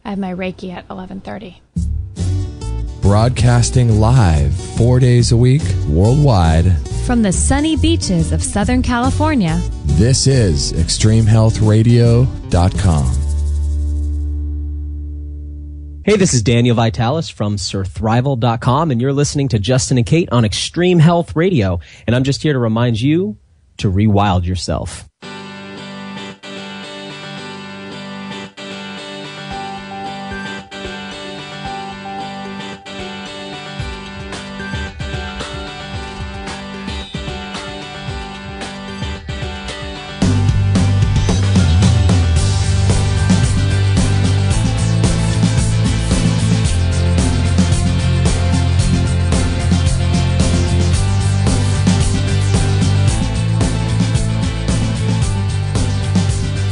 I have my Reiki at 11:30. Broadcasting live 4 days a week worldwide from the sunny beaches of Southern California. This is ExtremeHealthRadio.com. Hey, this is Daniel Vitalis from SirThrival.com, and you're listening to Justin and Kate on Extreme Health Radio. And I'm just here to remind you to rewild yourself.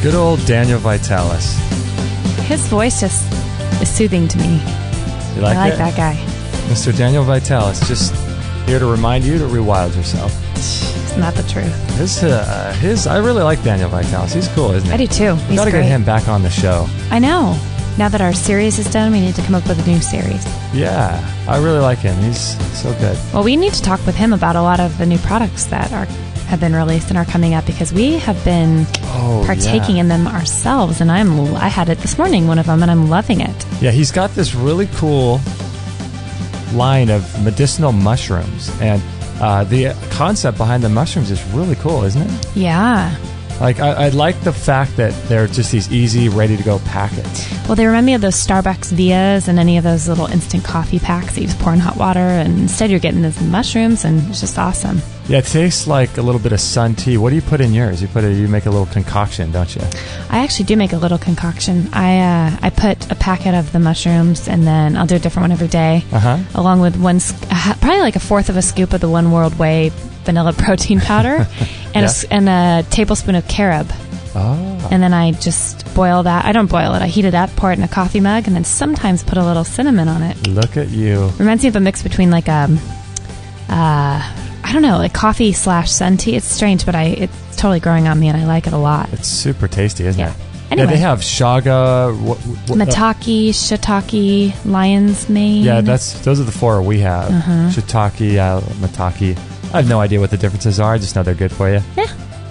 Good old Daniel Vitalis. His voice just is soothing to me. You like I like it? that guy. Mr. Daniel Vitalis, just here to remind you to rewild yourself. It's not the truth. I really like Daniel Vitalis. He's cool, isn't he? I do too. He's gotta great. get him back on the show. I know. Now that our series is done, we need to come up with a new series. Yeah, I really like him. He's so good. Well, we need to talk with him about a lot of the new products that have been released and are coming up, because we have been partaking in them ourselves, and I had it this morning, one of them, and I'm loving it. Yeah, he's got this really cool line of medicinal mushrooms, and the concept behind the mushrooms is really cool, isn't it? Yeah. Like, I like the fact that they're just these easy, ready-to-go packets. Well, they remind me of those Starbucks Vias and any of those little instant coffee packs that you just pour in hot water, and instead you're getting these mushrooms, and it's just awesome. Yeah, it tastes like a little bit of sun tea. What do you put in yours? You make a little concoction, don't you? I actually do make a little concoction. I put a packet of the mushrooms, and then I'll do a different one every day, along with probably like a fourth of a scoop of the One World Whey vanilla protein powder, and a tablespoon of carob. Oh. And then I just boil that. I don't boil it. I heat it up, pour it in a coffee mug, and then sometimes put a little cinnamon on it. Look at you. Reminds me of a mix between like I don't know, like coffee / sun tea. It's strange, but it's totally growing on me, and I like it a lot. It's super tasty, isn't it? Anyway. Yeah, they have shaga, maitake, shiitake, lion's mane. Yeah, those are the four we have. Shiitake, maitake. I have no idea what the differences are. I just know they're good for you. Yeah.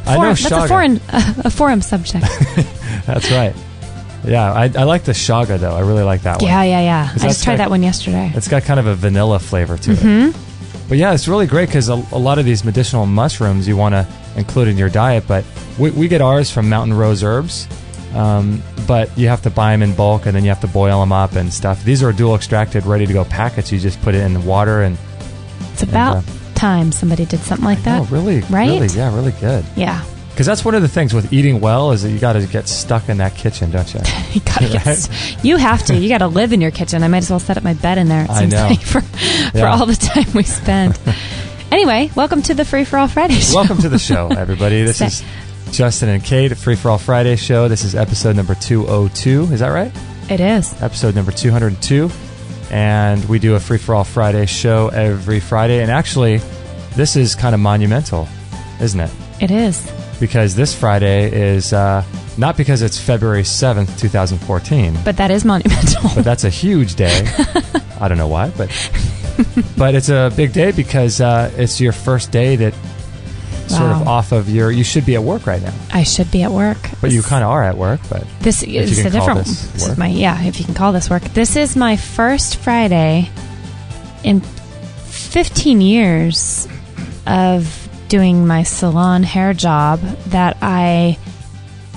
I know that's shaga. a forum subject. That's right. Yeah, I like the shaga, though. I really like that one. Yeah. I just tried that one yesterday. It's got kind of a vanilla flavor to it. But yeah, it's really great because a lot of these medicinal mushrooms you want to include in your diet. But we get ours from Mountain Rose Herbs. But you have to buy them in bulk, and then you have to boil them up and stuff. These are dual extracted, ready-to-go packets. You just put it in the water. It's about time somebody did something like that. Oh, really? Right? Really, yeah, really good. Yeah. Because that's one of the things with eating well is that you got to get stuck in that kitchen, don't you? You have to. You got to live in your kitchen. I might as well set up my bed in there. It seems like for all the time we spend. Anyway, welcome to the Free for All Friday show. Welcome to the show, everybody. This is Justin and Kate, Free for All Friday show. This is episode number 202. Is that right? It is. Episode number 202. And we do a Free for All Friday show every Friday. And actually, this is kind of monumental, isn't it? It is. Because this Friday is not because it's February 7th, 2014. But that is monumental. But that's a huge day. I don't know why, but it's a big day because it's your first day that sort of off of you should be at work right now. I should be at work. But you kind of are at work, but this is a different one. This is if you can call this work. This is my first Friday in 15 years of doing my salon hair job that I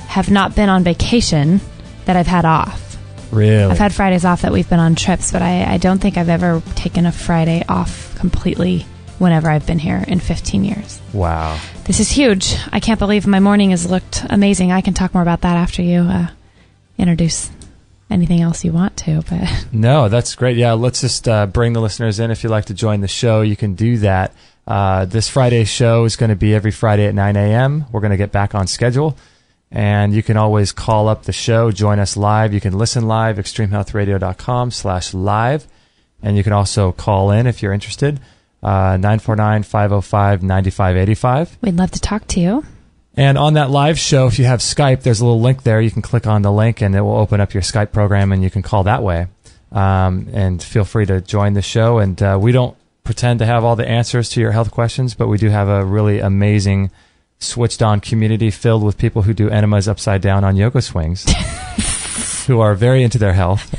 have not been on vacation, that I've had off. Really? I've had Fridays off that we've been on trips, but I don't think I've ever taken a Friday off completely whenever I've been here in 15 years. Wow. This is huge. I can't believe my morning has looked amazing. I can talk more about that after you introduce anything else you want to. But no, that's great. Yeah, let's just bring the listeners in. If you'd like to join the show, you can do that. This Friday's show is going to be every Friday at 9 a.m. We're going to get back on schedule. And you can always call up the show, join us live. You can listen live, extremehealthradio.com/live. And you can also call in if you're interested. 949-505-9585. We'd love to talk to you. And on that live show, if you have Skype, there's a little link there. You can click on the link and it will open up your Skype program and you can call that way. And feel free to join the show. And we don't pretend to have all the answers to your health questions, but we do have a really amazing switched on community filled with people who do enemas upside down on yoga swings. Who are very into their health.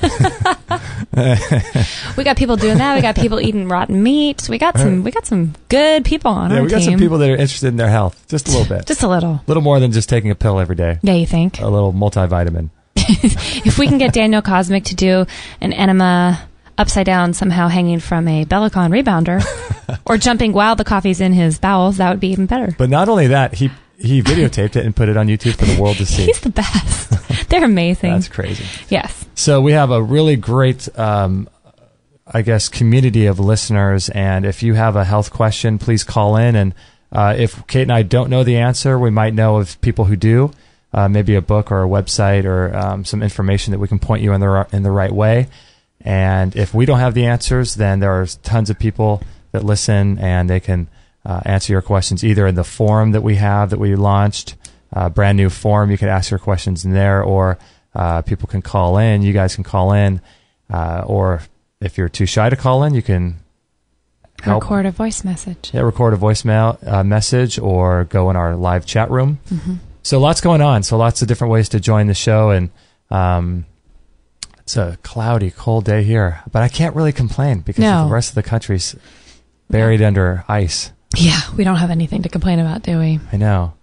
We got people doing that. We got people eating rotten meat. We got some good people on our team. We got some people that are interested in their health, just a little bit. Just a little. A little more than just taking a pill every day. Yeah, you think? A little multivitamin. If we can get Daniel Cosmic to do an enema upside down somehow hanging from a Bellicon rebounder or jumping while the coffee's in his bowels, that would be even better. But not only that, he videotaped it and put it on YouTube for the world to see. He's the best. They're amazing. That's crazy. Yes. So we have a really great, community of listeners. And if you have a health question, please call in. And if Kate and I don't know the answer, we might know of people who do. Maybe a book or a website or some information that we can point you in the right way. And if we don't have the answers, then there are tons of people that listen and they can answer your questions either in the forum that we launched, brand new forum. You can ask your questions in there, or people can call in. You guys can call in, or if you're too shy to call in, you can record a voice message. Yeah, record a voicemail message, or go in our live chat room. Mm-hmm. So lots going on. So lots of different ways to join the show, and it's a cloudy, cold day here, but I can't really complain because the rest of the country's buried under ice. Yeah, we don't have anything to complain about, do we? I know.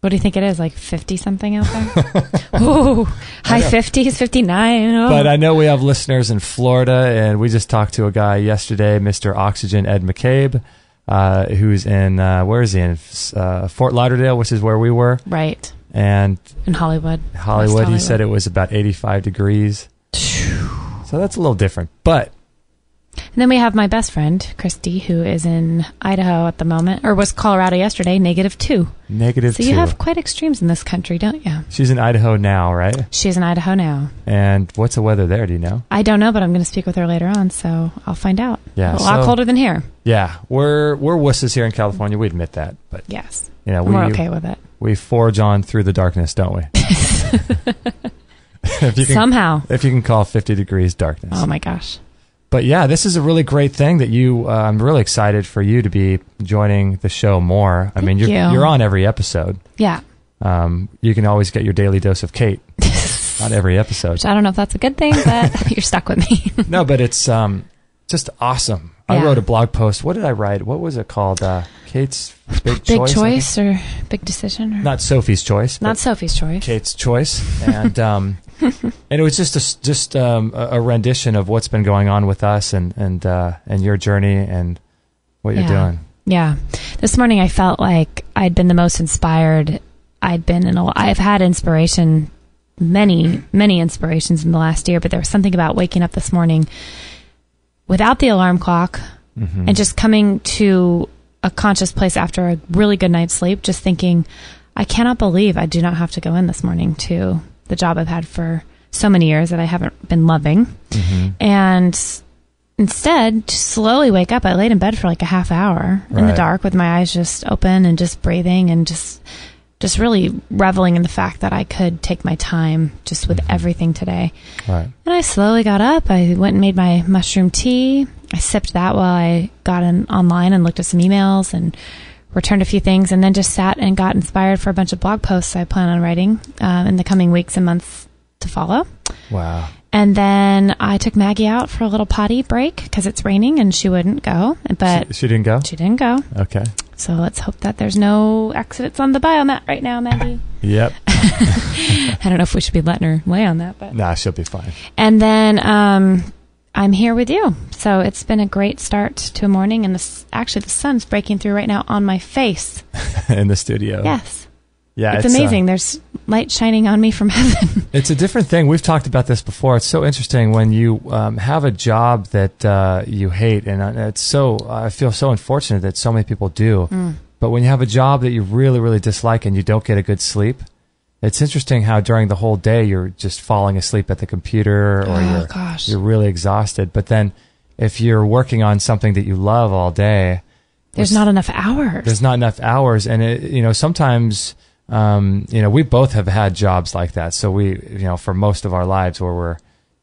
What do you think it is, like 50-something out there? Ooh, high 50s, 59. Oh. But I know we have listeners in Florida, and we just talked to a guy yesterday, Mr. Oxygen Ed McCabe, who's in, where is he? In Fort Lauderdale, which is where we were. Right. And in Hollywood. He said it was about 85 degrees. So that's a little different. But and then we have my best friend, Christy, who is in Idaho at the moment, or was Colorado yesterday, -2. -2. So you have quite extremes in this country, don't you? She's in Idaho now, right? She's in Idaho now. And what's the weather there? Do you know? I don't know, but I'm going to speak with her later on, so I'll find out. Yeah, a lot colder than here. Yeah, we're wusses here in California. We admit that, but yes, we're okay with it. We forge on through the darkness, don't we? Somehow, if you can call 50 degrees darkness. Oh my gosh. But yeah, this is a really great thing that I'm really excited for you to be joining the show more. I mean, you're on every episode. Yeah. You can always get your daily dose of Kate on every episode. Which I don't know if that's a good thing, but you're stuck with me. No, but it's just awesome. Yeah. I wrote a blog post. What did I write? What was it called? Kate's Big Choice? Big Choice or Big Decision? Or? Not Sophie's Choice. Not Sophie's Choice. Kate's Choice. And and it was just a rendition of what's been going on with us and your journey and what you're doing. Yeah. This morning I felt like I'd been the most inspired I'd been in I've had inspiration, many inspirations in the last year, but there was something about waking up this morning without the alarm clock and just coming to a conscious place after a really good night's sleep, just thinking, I cannot believe I do not have to go in this morning to the job I've had for so many years that I haven't been loving. And instead, just slowly wake up. I laid in bed for like a half hour in the dark with my eyes just open and just breathing and just really reveling in the fact that I could take my time just with everything today. Right. And I slowly got up. I went and made my mushroom tea. I sipped that while I got online and looked at some emails and returned a few things, and then just sat and got inspired for a bunch of blog posts I plan on writing in the coming weeks and months to follow. Wow. And then I took Maggie out for a little potty break because it's raining and she wouldn't go. But she didn't go? She didn't go. Okay. So let's hope that there's no accidents on the biomat right now, Maggie. Yep. I don't know if we should be letting her lay on that, but nah, she'll be fine. And then I'm here with you. So it's been a great start to a morning, and the sun's breaking through right now on my face. In the studio. Yes. Yeah, it's amazing. There's light shining on me from heaven. It's a different thing. We've talked about this before. It's so interesting when you have a job that you hate, and I feel so unfortunate that so many people do. But when you have a job that you really, really dislike and you don't get a good sleep, it's interesting how during the whole day you're just falling asleep at the computer or you're really exhausted. But then if you're working on something that you love all day, There's not enough hours. There's not enough hours. And, sometimes, we both have had jobs like that. So we, for most of our lives where we're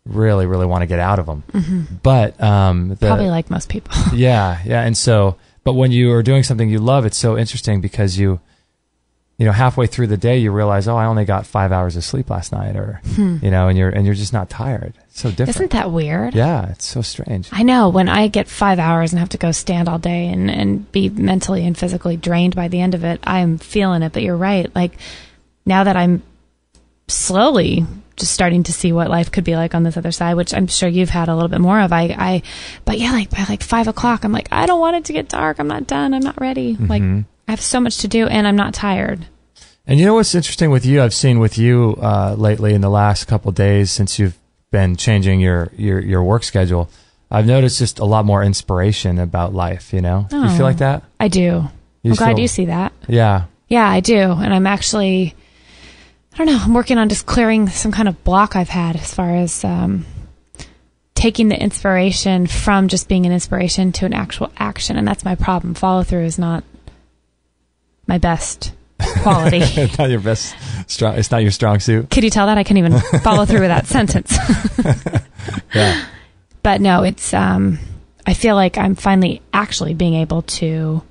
really, really want to get out of them. Mm-hmm. But probably like most people. Yeah. And so, but when you are doing something you love, it's so interesting because you halfway through the day, you realize, I only got 5 hours of sleep last night, or, and you're just not tired. It's so different. Isn't that weird? Yeah, it's so strange. I know. When I get 5 hours and have to go stand all day and be mentally and physically drained by the end of it, I'm feeling it. But you're right. Like, now that I'm slowly just starting to see what life could be like on this other side, which I'm sure you've had a little bit more of. But yeah, like by like 5 o'clock, I'm like, I don't want it to get dark. I'm not done. I'm not ready. Mm-hmm. Like, I have so much to do and I'm not tired. And you know what's interesting with you? I've seen with you lately in the last couple of days since you've been changing your work schedule, I've noticed just a lot more inspiration about life, Do you feel like that? I do. I'm glad you see that. Yeah. Yeah, I do. And I'm actually, I don't know, I'm working on just clearing some kind of block I've had as far as taking the inspiration from just being an inspiration to an actual action. And that's my problem. Follow through is not my best quality. It's not your best it's not your strong suit. Could you tell that? I couldn't even follow through with that sentence. Yeah. But no, it's I feel like I'm finally actually being able to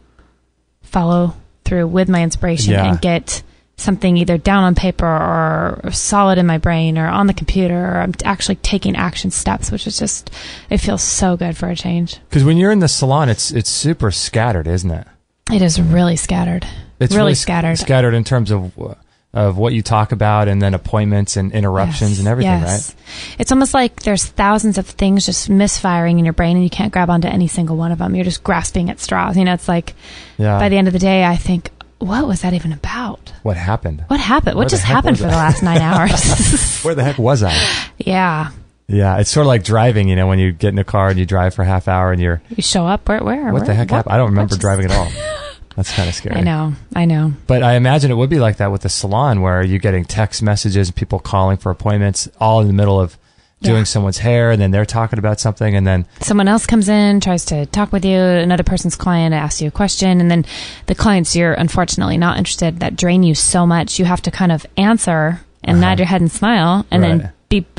follow through with my inspiration and get something either down on paper or solid in my brain or on the computer, or I'm actually taking action steps, which is just, it feels so good for a change. Because when you're in the salon, it's super scattered, isn't it? It is really scattered. It's really scattered. Scattered in terms of what you talk about, and then appointments and interruptions and everything, right? It's almost like there's thousands of things just misfiring in your brain and you can't grab onto any single one of them. You're just grasping at straws. It's like by the end of the day, I think, what was that even about? What happened? What happened? What just happened for the last 9 hours? Where the heck was I? Yeah. Yeah, it's sort of like driving, when you get in a car and you drive for a half hour and you show up, where? What the heck happened? I don't remember driving at all. That's kind of scary. I know. But I imagine it would be like that with the salon, where you're getting text messages and people calling for appointments all in the middle of doing someone's hair, and then they're talking about something, and then someone else comes in, tries to talk with you, another person's client asks you a question, and then the clients you're unfortunately not interested, that drain you so much, you have to kind of answer and nod your head and smile, and then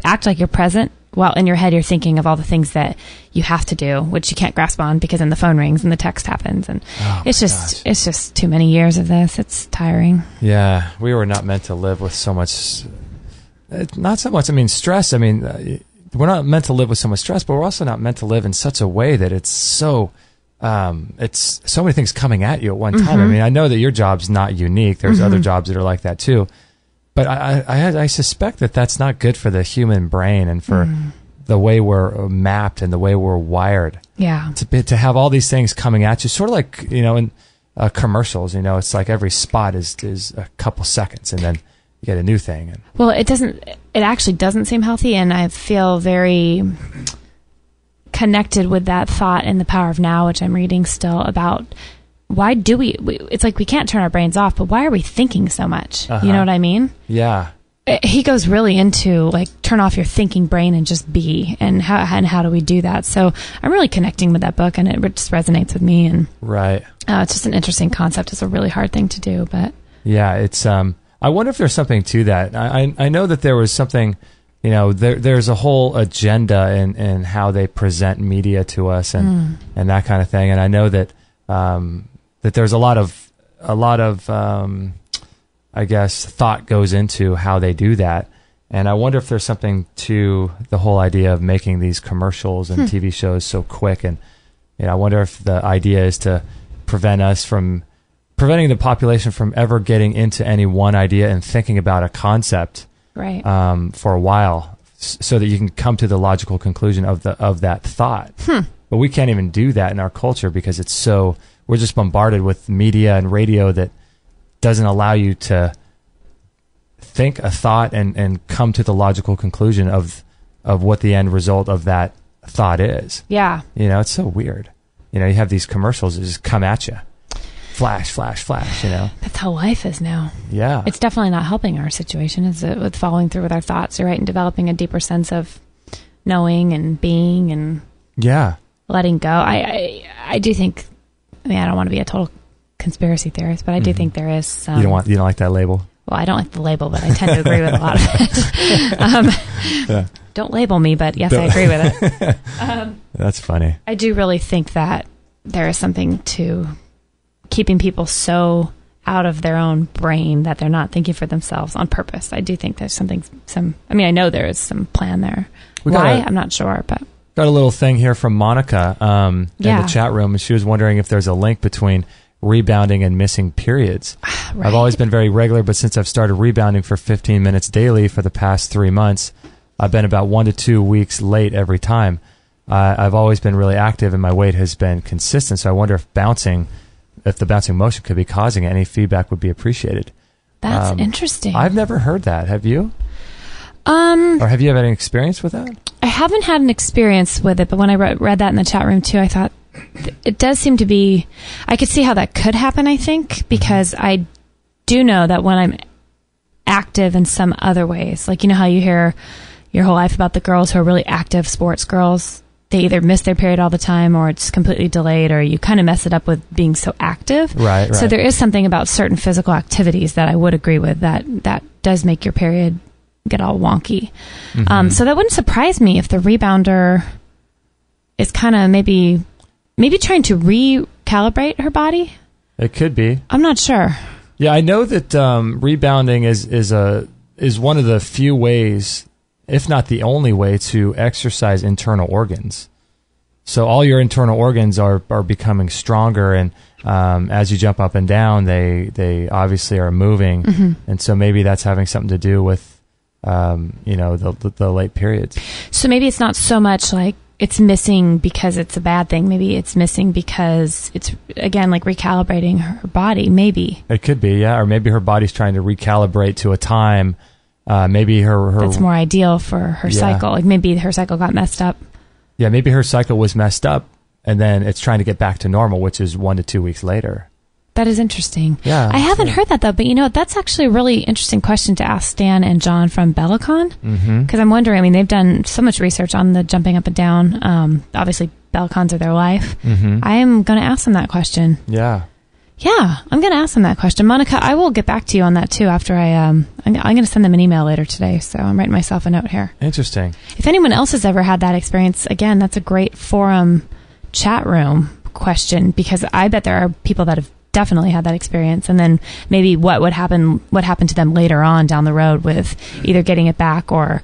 act like you're present, while in your head you're thinking of all the things that you have to do, which you can't grasp on because then the phone rings and the text happens, and it's just too many years of this. It's tiring. Yeah, we were not meant to live with so much. Not so much. Stress. We're not meant to live with so much stress, but we're also not meant to live in such a way that it's so many things coming at you at one time. I know that your job's not unique. There's other jobs that are like that too. But I suspect that that's not good for the human brain and for the way we're mapped and the way we're wired. Yeah. To have all these things coming at you, sort of like, in commercials, it's like every spot is a couple seconds and then you get a new thing. Well, it actually doesn't seem healthy, and I feel very connected with that thought in The Power of Now, which I'm reading still, about why do we it's like we can't turn our brains off, but why are we thinking so much? You know what I mean? Yeah. He goes really into like turn off your thinking brain and just be, and how do we do that? So I'm really connecting with that book, and it just resonates with me. And it's just an interesting concept. It's a really hard thing to do, but yeah, it's I wonder if there's something to that. I know that there was something, there's a whole agenda in how they present media to us and that kind of thing. And I know that that there's a lot of I guess thought goes into how they do that. And I wonder if there's something to the whole idea of making these commercials and TV shows so quick. And I wonder if the idea is to preventing the population from ever getting into any one idea and thinking about a concept for a while, so that you can come to the logical conclusion of that thought. But we can't even do that in our culture because we're just bombarded with media and radio that doesn't allow you to think a thought and come to the logical conclusion of what the end result of that thought is. Yeah. It's so weird. You have these commercials that just come at you. Flash, flash, flash, That's how life is now. Yeah. It's definitely not helping our situation, is it, with following through with our thoughts, right? And developing a deeper sense of knowing and being and letting go. I do think mean, I don't want to be a total conspiracy theorist, but I do think there is some. You don't like that label? Well, I don't like the label, but I tend to agree with a lot of it. Don't label me, but yes, I agree with it. That's funny. I do really think that there is something to keeping people so out of their own brain that they're not thinking for themselves on purpose. I do think there's I mean, I know there is some plan there. Why? I'm not sure, but. Got a little thing here from Monica in the chat room, and she was wondering if there's a link between rebounding and missing periods. Right. I've always been very regular, but since I've started rebounding for 15 minutes daily for the past 3 months, I've been about 1 to 2 weeks late every time. I've always been really active, and my weight has been consistent, so I wonder if the bouncing motion could be causing it. Any feedback would be appreciated. That's interesting. I've never heard that. Have you? Or have you had any experience with that? I haven't had an experience with it, but when I read that in the chat room too, I thought it does seem to be, I could see how that could happen, I think, because I do know that when I'm active in some other ways, like, you know how you hear your whole life about the girls who are really active sports girls, they either miss their period all the time or it's completely delayed, or you kind of mess it up with being so active. Right. So there is something about certain physical activities that I would agree with that does make your period get all wonky. So that wouldn't surprise me if the rebounder is kind of maybe trying to recalibrate her body. It could be. I'm not sure. Yeah, I know that rebounding is one of the few ways, if not the only way, to exercise internal organs. So all your internal organs are becoming stronger, and as you jump up and down, they obviously are moving, and so maybe that's having something to do with the late periods. So maybe it's not so much like it's missing because it's a bad thing. Maybe it's missing because it's, again, like recalibrating her body. Maybe it could be, yeah, or maybe her body's trying to recalibrate to a time. Maybe her that's more ideal for her cycle. Like maybe her cycle got messed up. Yeah, maybe her cycle was messed up, and then it's trying to get back to normal, which is 1 to 2 weeks later. That is interesting. Yeah, I haven't heard that, though. But, that's actually a really interesting question to ask Stan and John from Bellicon. Because I'm wondering, I mean, they've done so much research on the jumping up and down. Obviously, Bellicons are their life. I am going to ask them that question. Yeah, I'm going to ask them that question. Monica, I will get back to you on that, too, after I'm going to send them an email later today. So I'm writing myself a note here. Interesting. If anyone else has ever had that experience, again, that's a great forum chat room question, because I bet there are people that have definitely had that experience, and then maybe what happened to them later on down the road with either getting it back or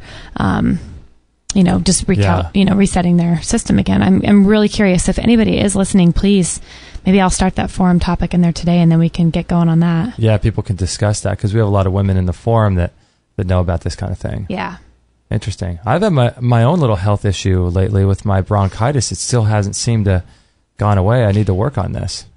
just resetting their system again. I'm really curious. If anybody is listening, please, maybe I'll start that forum topic in there today, and then we can get going on that. Yeah, people can discuss that, because we have a lot of women in the forum that know about this kind of thing. Yeah. Interesting. I've had my own little health issue lately with my bronchitis. It still hasn't seemed to gone away. I need to work on this.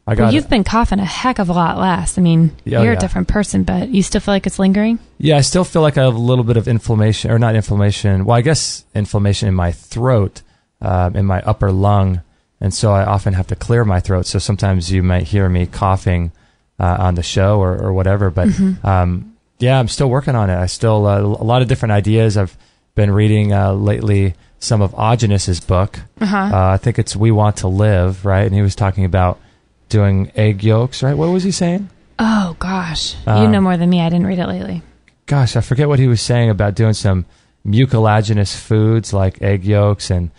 You've been coughing a heck of a lot less. I mean, you're a different person, but you still feel like it's lingering? Yeah, I still feel like I have a little bit of inflammation, or not inflammation. Well, I guess inflammation in my throat, in my upper lung. And so I often have to clear my throat. So sometimes you might hear me coughing on the show or whatever. But I'm still working on it. I still, a lot of different ideas. I've been reading lately some of Ogenus's book. I think it's We Want to Live, right? And he was talking about doing egg yolks, right? What was he saying? Oh, gosh. You know more than me. I didn't read it lately. Gosh, I forget what he was saying about doing some mucilaginous foods like egg yolks and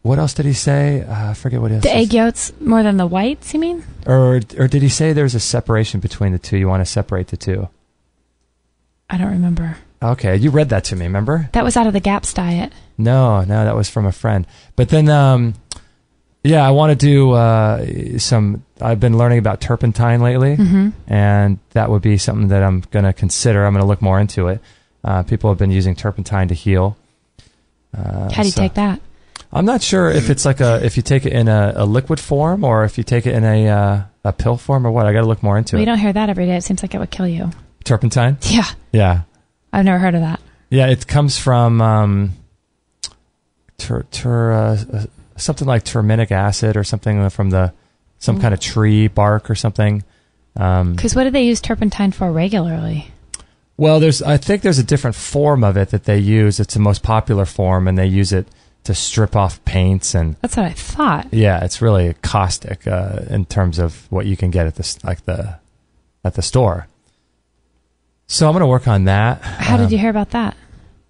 what else did he say? I forget what else. The egg yolks more than the whites, you mean? Or did he say there's a separation between the two? You want to separate the two? I don't remember. Okay, you read that to me, remember? That was out of the GAPS diet. No, that was from a friend. But then, I want to do I've been learning about turpentine lately, and that would be something that I'm going to consider. I'm going to look more into it. People have been using turpentine to heal. How do you take that? I'm not sure if it's like if you take it in a liquid form or if you take it in a pill form or what. I got to look more into it. You don't hear that every day. It seems like it would kill you. Turpentine? Yeah. Yeah. I've never heard of that. Yeah, it comes from something like turmeric acid or something from some kind of tree bark or something. Because what do they use turpentine for regularly? Well, I think there's a different form of it that they use. It's the most popular form, and they use it strip off paints, and that's what I thought. Yeah, it's really caustic in terms of what you can get at the store. So I'm going to work on that. How did you hear about that?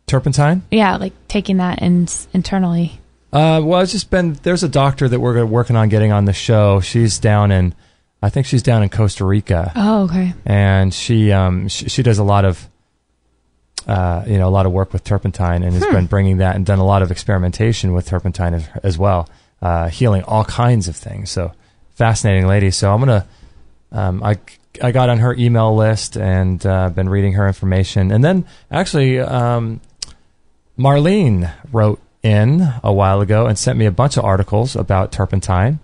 Turpentine? Yeah, like taking that internally. Well, there's a doctor that we're working on getting on the show. I think she's down in Costa Rica. Oh, okay. And she does a lot of work with turpentine, and has been bringing that and done a lot of experimentation with turpentine as well, healing all kinds of things. So fascinating lady. So I'm going to, I got on her email list and been reading her information. And then actually, Marlene wrote in a while ago and sent me a bunch of articles about turpentine.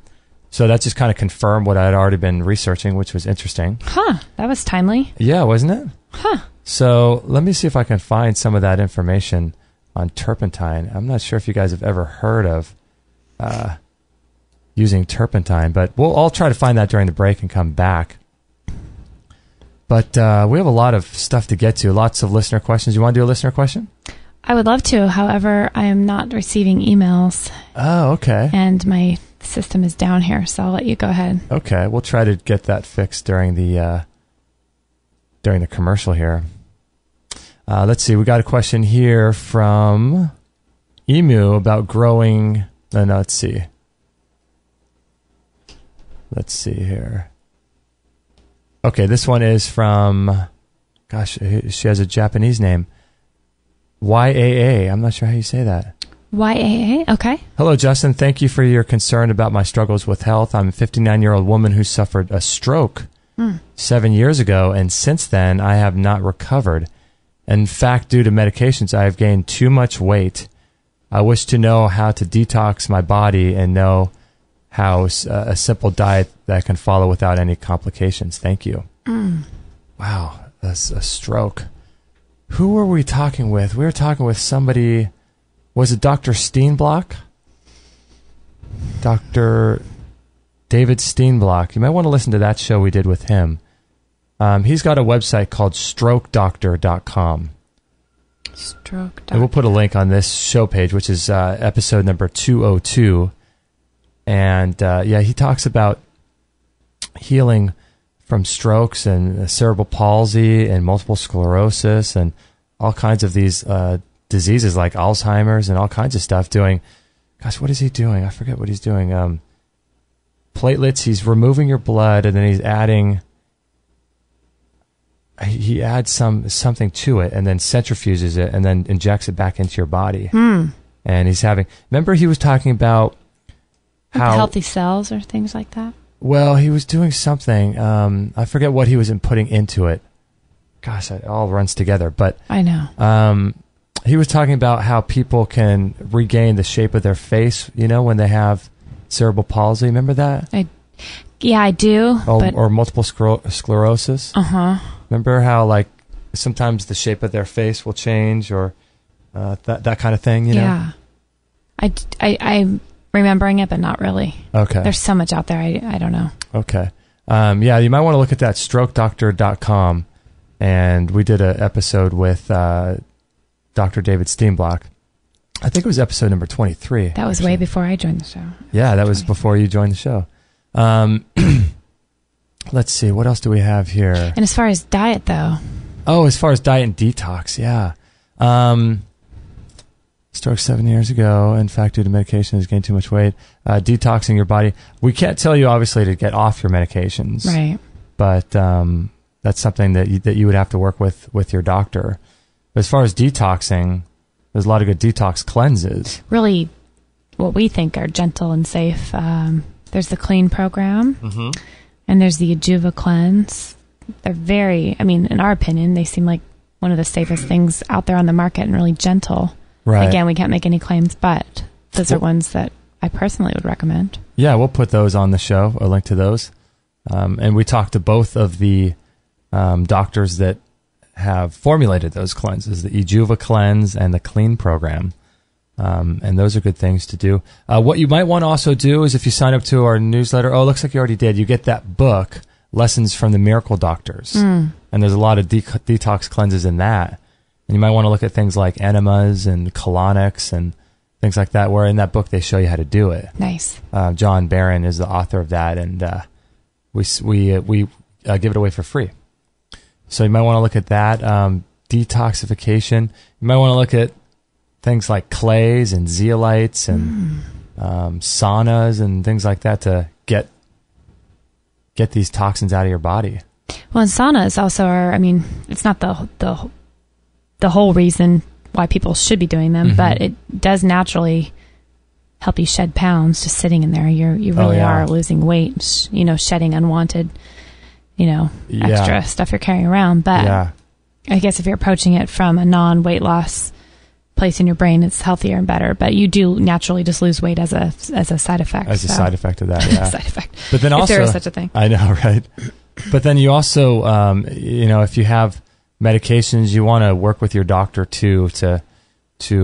So that just kind of confirmed what I had already been researching, which was interesting. Huh. That was timely. Yeah, wasn't it? Huh. So let me see if I can find some of that information on turpentine. I'm not sure if you guys have ever heard of using turpentine, but I'll try to find that during the break and come back. But we have a lot of stuff to get to, lots of listener questions. You want to do a listener question? I would love to. However, I am not receiving emails. Oh, okay. And my system is down here, so I'll let you go ahead. Okay, we'll try to get that fixed during the commercial here. Let's see. We got a question here from Emu about growing. No, let's see. Let's see here. Okay, this one is from, gosh, she has a Japanese name. YAA. I'm not sure how you say that. YAA? Okay. Hello, Justin. Thank you for your concern about my struggles with health. I'm a 59-year-old woman who suffered a stroke 7 years ago, and since then, I have not recovered. In fact, due to medications, I have gained too much weight. I wish to know how to detox my body and know how a simple diet that I can follow without any complications. Thank you. Wow, that's a stroke. Who were we talking with? We were talking with somebody. Was it Dr. Steenblock? Dr. David Steenblock. You might want to listen to that show we did with him. He's got a website called strokedoctor.com. Stroke doctor. And we'll put a link on this show page, which is episode number 202. And he talks about healing from strokes and cerebral palsy and multiple sclerosis and all kinds of these diseases like Alzheimer's and all kinds of stuff what is he doing? I forget what he's doing. Platelets, he's removing your blood and then he's adding, he adds something to it and then centrifuges it and then injects it back into your body. And he's remember he was talking about how healthy cells or things like that? Well, he was doing something. I forget what he was putting into it. Gosh, it all runs together. But I know. He was talking about how people can regain the shape of their face, when they have cerebral palsy. Remember that? I do. Or multiple sclerosis. Remember how, sometimes the shape of their face will change or that kind of thing, Yeah. I'm remembering it, but not really. Okay. There's so much out there, I don't know. Okay. You might want to look at that, strokedoctor.com. And we did an episode with Dr. David Steenblock. I think it was episode number 23. That was way before I joined the show. Yeah, that was before you joined the show. Let's see. What else do we have here? And as far as diet, though. Oh, as far as diet and detox, yeah. Stroke 7 years ago. In fact, due to medication, has gained too much weight. Detoxing your body. We can't tell you, obviously, to get off your medications. Right. But that's something that you would have to work with your doctor. But as far as detoxing, there's a lot of good detox cleanses. Really, what we think are gentle and safe. There's the Clean program, and there's the Ajuva cleanse. They're very, in our opinion, they seem like one of the safest things out there on the market and really gentle. Right. Again, we can't make any claims, but those are ones that I personally would recommend. Yeah, we'll put those on the show, a link to those. And we talked to both of the doctors that have formulated those cleanses, the Ajuva cleanse and the Clean program. And those are good things to do. What you might want to also do is if you sign up to our newsletter, it looks like you already did, you get that book, Lessons from the Miracle Doctors. And there's a lot of detox cleanses in that. And you might want to look at things like enemas and colonics and things like that, where in that book they show you how to do it. Nice. John Barron is the author of that, and we give it away for free. So you might want to look at that. Detoxification. You might want to look at things like clays and zeolites and saunas and things like that to get these toxins out of your body. Well, and sauna is also it's not the whole reason why people should be doing them, but it does naturally help you shed pounds just sitting in there. You really are losing weight, shedding unwanted, extra stuff you're carrying around. But I guess if you're approaching it from a non-weight loss place in your brain, it's healthier and better. But you do naturally just lose weight as a side effect. As a side effect of that, yeah. Side effect. But then also, if there is such a thing. I know, right? But then you also, if you have medications, you want to work with your doctor too to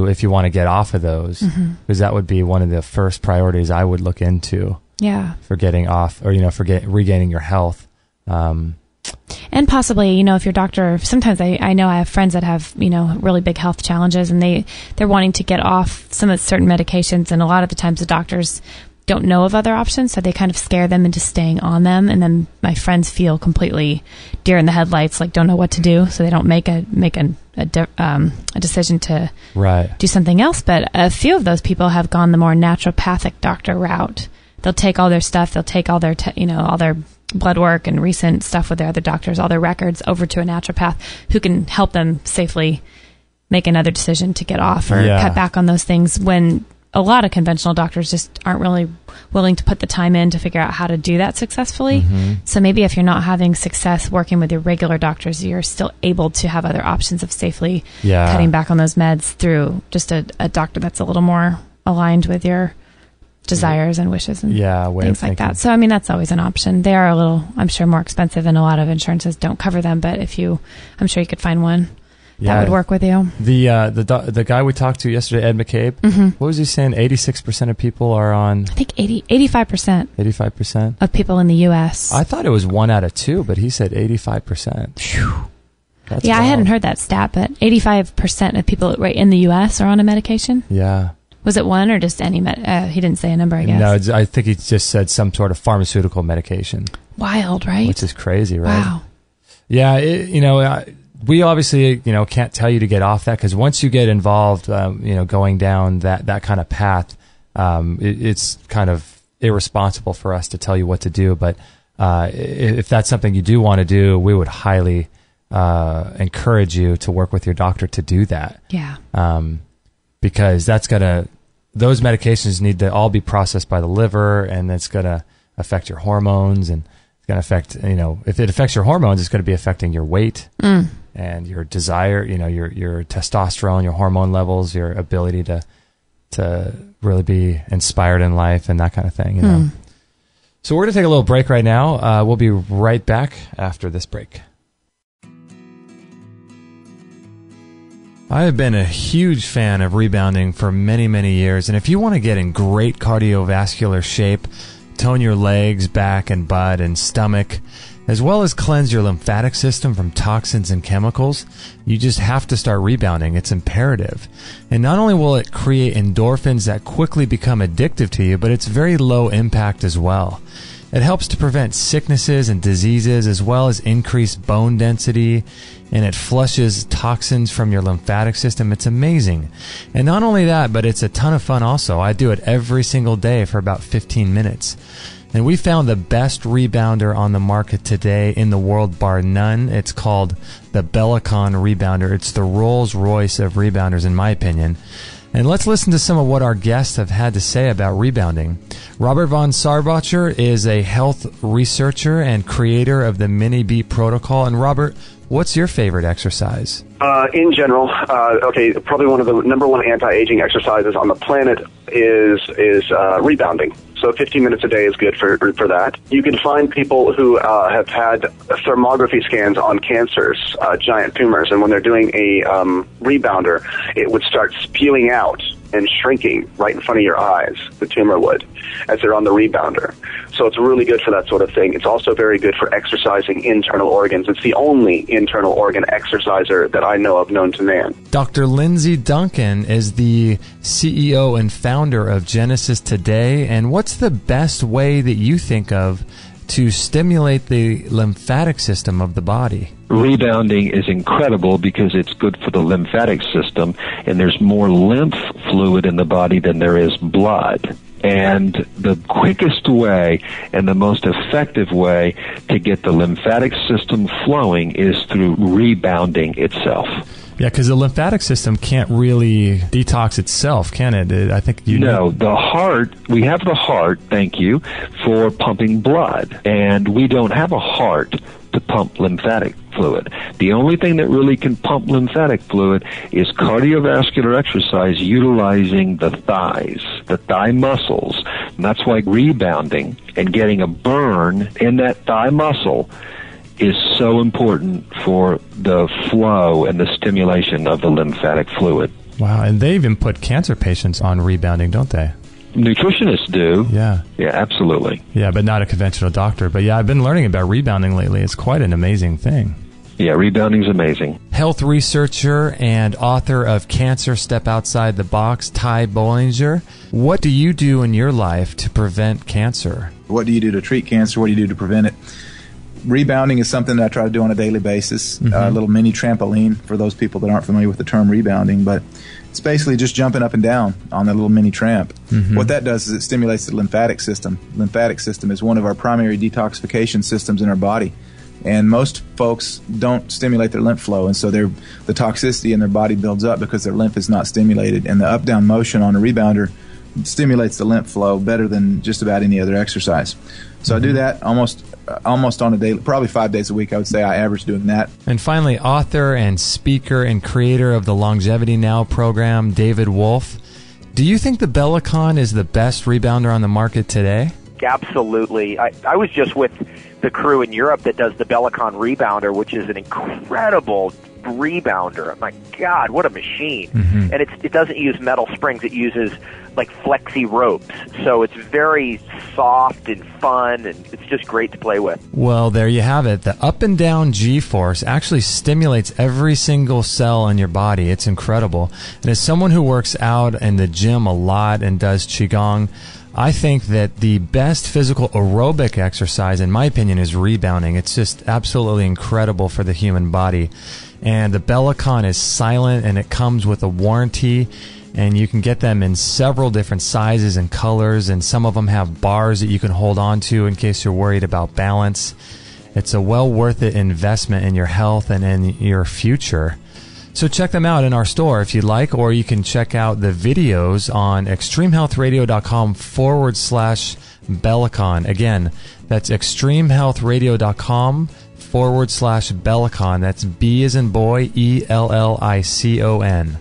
if you want to get off of those, because that would be one of the first priorities I would look into. Yeah. For getting off, or for regaining your health. And possibly, if your doctor, sometimes I know I have friends that have, really big health challenges, and they're wanting to get off some of certain medications, and a lot of the times the doctors don't know of other options, so they kind of scare them into staying on them, and then my friends feel completely deer in the headlights, like don't know what to do, so they don't make a decision to do something else. But a few of those people have gone the more naturopathic doctor route. They'll take all their stuff, they'll take all their all their blood work and recent stuff with their other doctors, all their records, over to a naturopath who can help them safely make another decision to get off or cut back on those things, when a lot of conventional doctors just aren't really willing to put the time in to figure out how to do that successfully. So maybe if you're not having success working with your regular doctors, you're still able to have other options of safely cutting back on those meds through just a doctor that's a little more aligned with your desires and wishes and things like that. So, that's always an option. They are a little, I'm sure, more expensive, and a lot of insurances don't cover them, but I'm sure you could find one that would work with you. The guy we talked to yesterday, Ed McCabe, what was he saying? 86% of people are on... I think 85%. 85%? Of people in the U.S. I thought it was 1 out of 2, but he said 85%. Phew. That's wild. I hadn't heard that stat, but 85% of people in the U.S. are on a medication? Yeah. Was it one or just any he didn't say a number, I guess. No, I think he just said some sort of pharmaceutical medication. Wild, right? Which is crazy, right? Wow. Yeah, we obviously, can't tell you to get off that, because once you get involved, going down that kind of path, it's kind of irresponsible for us to tell you what to do. But if that's something you do want to do, we would highly encourage you to work with your doctor to do that. Yeah. Because those medications need to all be processed by the liver, and it's going to affect your hormones, and it's going to affect, if it affects your hormones, it's going to be affecting your weight and your desire, your testosterone, your hormone levels, your ability to really be inspired in life and that kind of thing, So we're going to take a little break right now. We'll be right back after this break. I have been a huge fan of Rebounding for many, many years, and if you want to get in great cardiovascular shape, tone your legs, back, and butt, and stomach, as well as cleanse your lymphatic system from toxins and chemicals, you just have to start Rebounding. It's imperative. And not only will it create endorphins that quickly become addictive to you, but it's very low impact as well. It helps to prevent sicknesses and diseases, as well as increase bone density, and it flushes toxins from your lymphatic system. It's amazing. And not only that, but it's a ton of fun also. I do it every single day for about 15 minutes. And we found the best rebounder on the market today in the world, bar none. It's called the Bellicon Rebounder. It's the Rolls-Royce of rebounders, in my opinion. And let's listen to some of what our guests have had to say about rebounding. Robert von Sarbacher is a health researcher and creator of the Mini Beat Protocol. And Robert, what's your favorite exercise? In general, probably one of the number one anti-aging exercises on the planet is rebounding. So 15 minutes a day is good for that. You can find people who have had thermography scans on cancers, giant tumors, and when they're doing a rebounder, it would start spewing out and shrinking right in front of your eyes, the tumor would, as they're on the rebounder. So it's really good for that sort of thing. It's also very good for exercising internal organs. It's the only internal organ exerciser that I know of known to man. Dr. Lindsay Duncan is the CEO and founder of Genesis Today. And what's the best way that you think of to stimulate the lymphatic system of the body? Rebounding is incredible because it's good for the lymphatic system, and there's more lymph fluid in the body than there is blood. And the quickest way and the most effective way to get the lymphatic system flowing is through rebounding itself. Yeah, because the lymphatic system can't really detox itself, can it? I think you know. The heart, we have the heart, thank you, for pumping blood. And we don't have a heart to pump lymphatic fluid. The only thing that really can pump lymphatic fluid is cardiovascular exercise utilizing the thighs, the thigh muscles. And that's why rebounding and getting a burn in that thigh muscle is so important for the flow and the stimulation of the lymphatic fluid. Wow, and they even put cancer patients on rebounding, don't they? Nutritionists do. Yeah. Yeah, absolutely. Yeah, but not a conventional doctor. But yeah, I've been learning about rebounding lately. It's quite an amazing thing. Yeah, rebounding's amazing. Health researcher and author of Cancer Step Outside the Box, Ty Bollinger. What do you do in your life to prevent cancer? What do you do to treat cancer? What do you do to prevent it? Rebounding is something that I try to do on a daily basis. A little mini trampoline for those people that aren't familiar with the term rebounding, but it's basically just jumping up and down on a little mini tramp. What that does is it stimulates the lymphatic system. Lymphatic system is one of our primary detoxification systems in our body, and most folks don't stimulate their lymph flow, and so the toxicity in their body builds up because their lymph is not stimulated, and the up-down motion on a rebounder stimulates the lymph flow better than just about any other exercise. So I do that almost on a daily, probably 5 days a week, I would say I average doing that. And finally, author and speaker and creator of the Longevity Now program, David Wolf. Do you think the Bellicon is the best rebounder on the market today? Absolutely. I was just with the crew in Europe that does the Bellicon Rebounder, which is an incredible rebounder. My God, what a machine. And it doesn't use metal springs. It uses like flexi ropes. So it's very soft and fun, and it's just great to play with. Well, there you have it. The up and down G-force actually stimulates every single cell in your body. It's incredible. And as someone who works out in the gym a lot and does Qigong, I think that the best physical aerobic exercise, in my opinion, is rebounding. It's just absolutely incredible for the human body. And the Bellicon is silent, and it comes with a warranty, and you can get them in several different sizes and colors, and some of them have bars that you can hold on to in case you're worried about balance. It's a well worth it investment in your health and in your future. So check them out in our store if you'd like, or you can check out the videos on extremehealthradio.com/Bellicon. Again, that's extremehealthradio.com/Bellicon. That's B as in boy, ELLICON.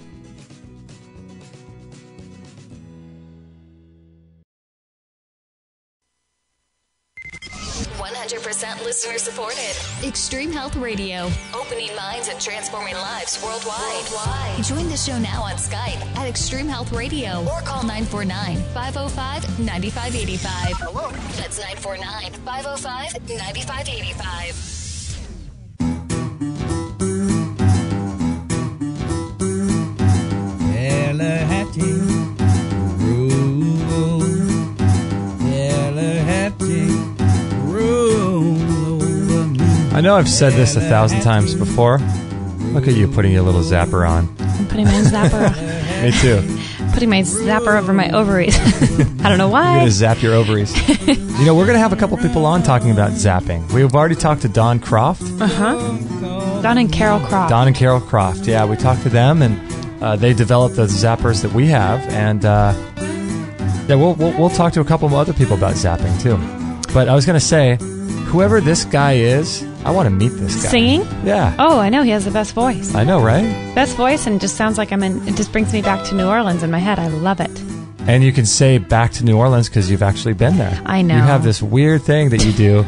Listener supported. Extreme Health Radio. Opening minds and transforming lives worldwide. Join the show now on Skype at Extreme Health Radio or call 949-505-9585. Hello. That's 949-505-9585. I know I've said this 1,000 times before. Look at you putting your little zapper on. I'm putting my zapper on. Me too. Putting my zapper over my ovaries. I don't know why. You're going to zap your ovaries. You know, we're going to have a couple people on talking about zapping. We've already talked to Don Croft. Don and Carol Croft. Don and Carol Croft, yeah. We talked to them, and they developed the zappers that we have. And yeah, we'll talk to a couple of other people about zapping, too. But I was going to say, whoever this guy is, I want to meet this guy. Singing? Yeah. Oh, I know. He has the best voice. I know, right? Best voice, and it just sounds like it just brings me back to New Orleans in my head. I love it. And you can say back to New Orleans because you've actually been there. I know. You have this weird thing that you do.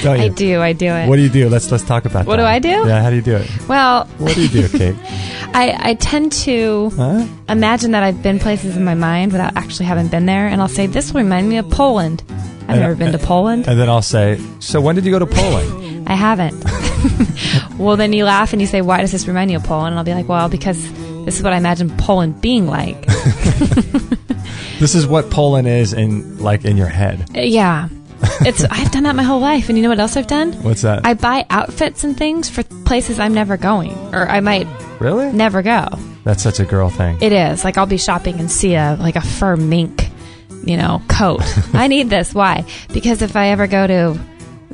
Don't you? I do it. What do you do? Let's talk about that. What do I do? Yeah, how do you do it? Well... What do you do, Kate? I tend to imagine that I've been places in my mind without actually having been there, and I'll say, this will remind me of Poland. I've never been to Poland. And then I'll say, so when did you go to Poland? I haven't. Well, then you laugh and you say, why does this remind you of Poland? And I'll be like, well, because this is what I imagine Poland being like. This is what Poland is in your head. Yeah. I've done that my whole life. And you know what else I've done? What's that? I buy outfits and things for places I'm never going. Or I might really never go. That's such a girl thing. It is. Like, I'll be shopping and see a fur mink, coat. I need this. Why? Because if I ever go to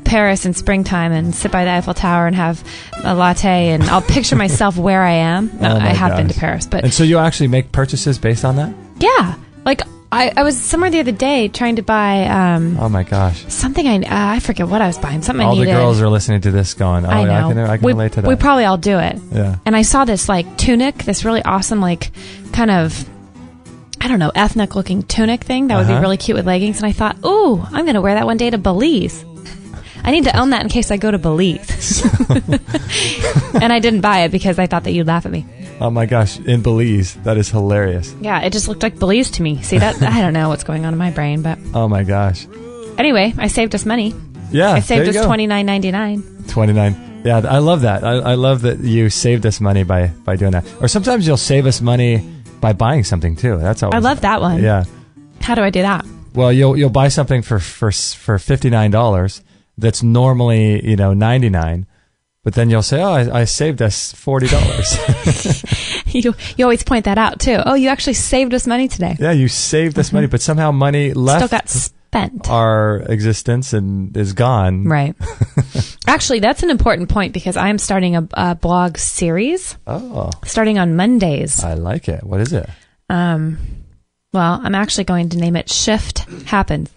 Paris in springtime and sit by the Eiffel Tower and have a latte, and I'll picture myself where I am. No, I have been to Paris. And so you actually make purchases based on that? Yeah. Like, I was somewhere the other day trying to buy oh my gosh, something I forget what I was buying. Something all I needed. All the girls are listening to this going, I know. I can relate to that. We probably all do it. Yeah. And I saw this tunic, this really awesome kind of, I don't know, ethnic looking tunic thing that would be really cute with leggings, and I thought, ooh, I'm going to wear that one day to Belize. I need to own that in case I go to Belize. And I didn't buy it because I thought that you'd laugh at me. Oh my gosh, in Belize. That is hilarious. Yeah, it just looked like Belize to me. See, that I don't know what's going on in my brain, but... Oh my gosh. Anyway, I saved us money. Yeah, I saved us $29.99. $29. Yeah, I love that. I love that you saved us money by doing that. Or sometimes you'll save us money by buying something too. That's always... I love that one. Yeah. How do I do that? Well, you'll buy something for $59 that's normally, $99. But then you'll say, oh, I saved us $40. You always point that out, too. Oh, you actually saved us money today. Yeah, you saved us money, but somehow money left still got spent. Our existence and is gone. Right. Actually, that's an important point because I am starting a blog series. Oh. Starting on Mondays. I like it. What is it? Well, I'm actually going to name it Shift Happens.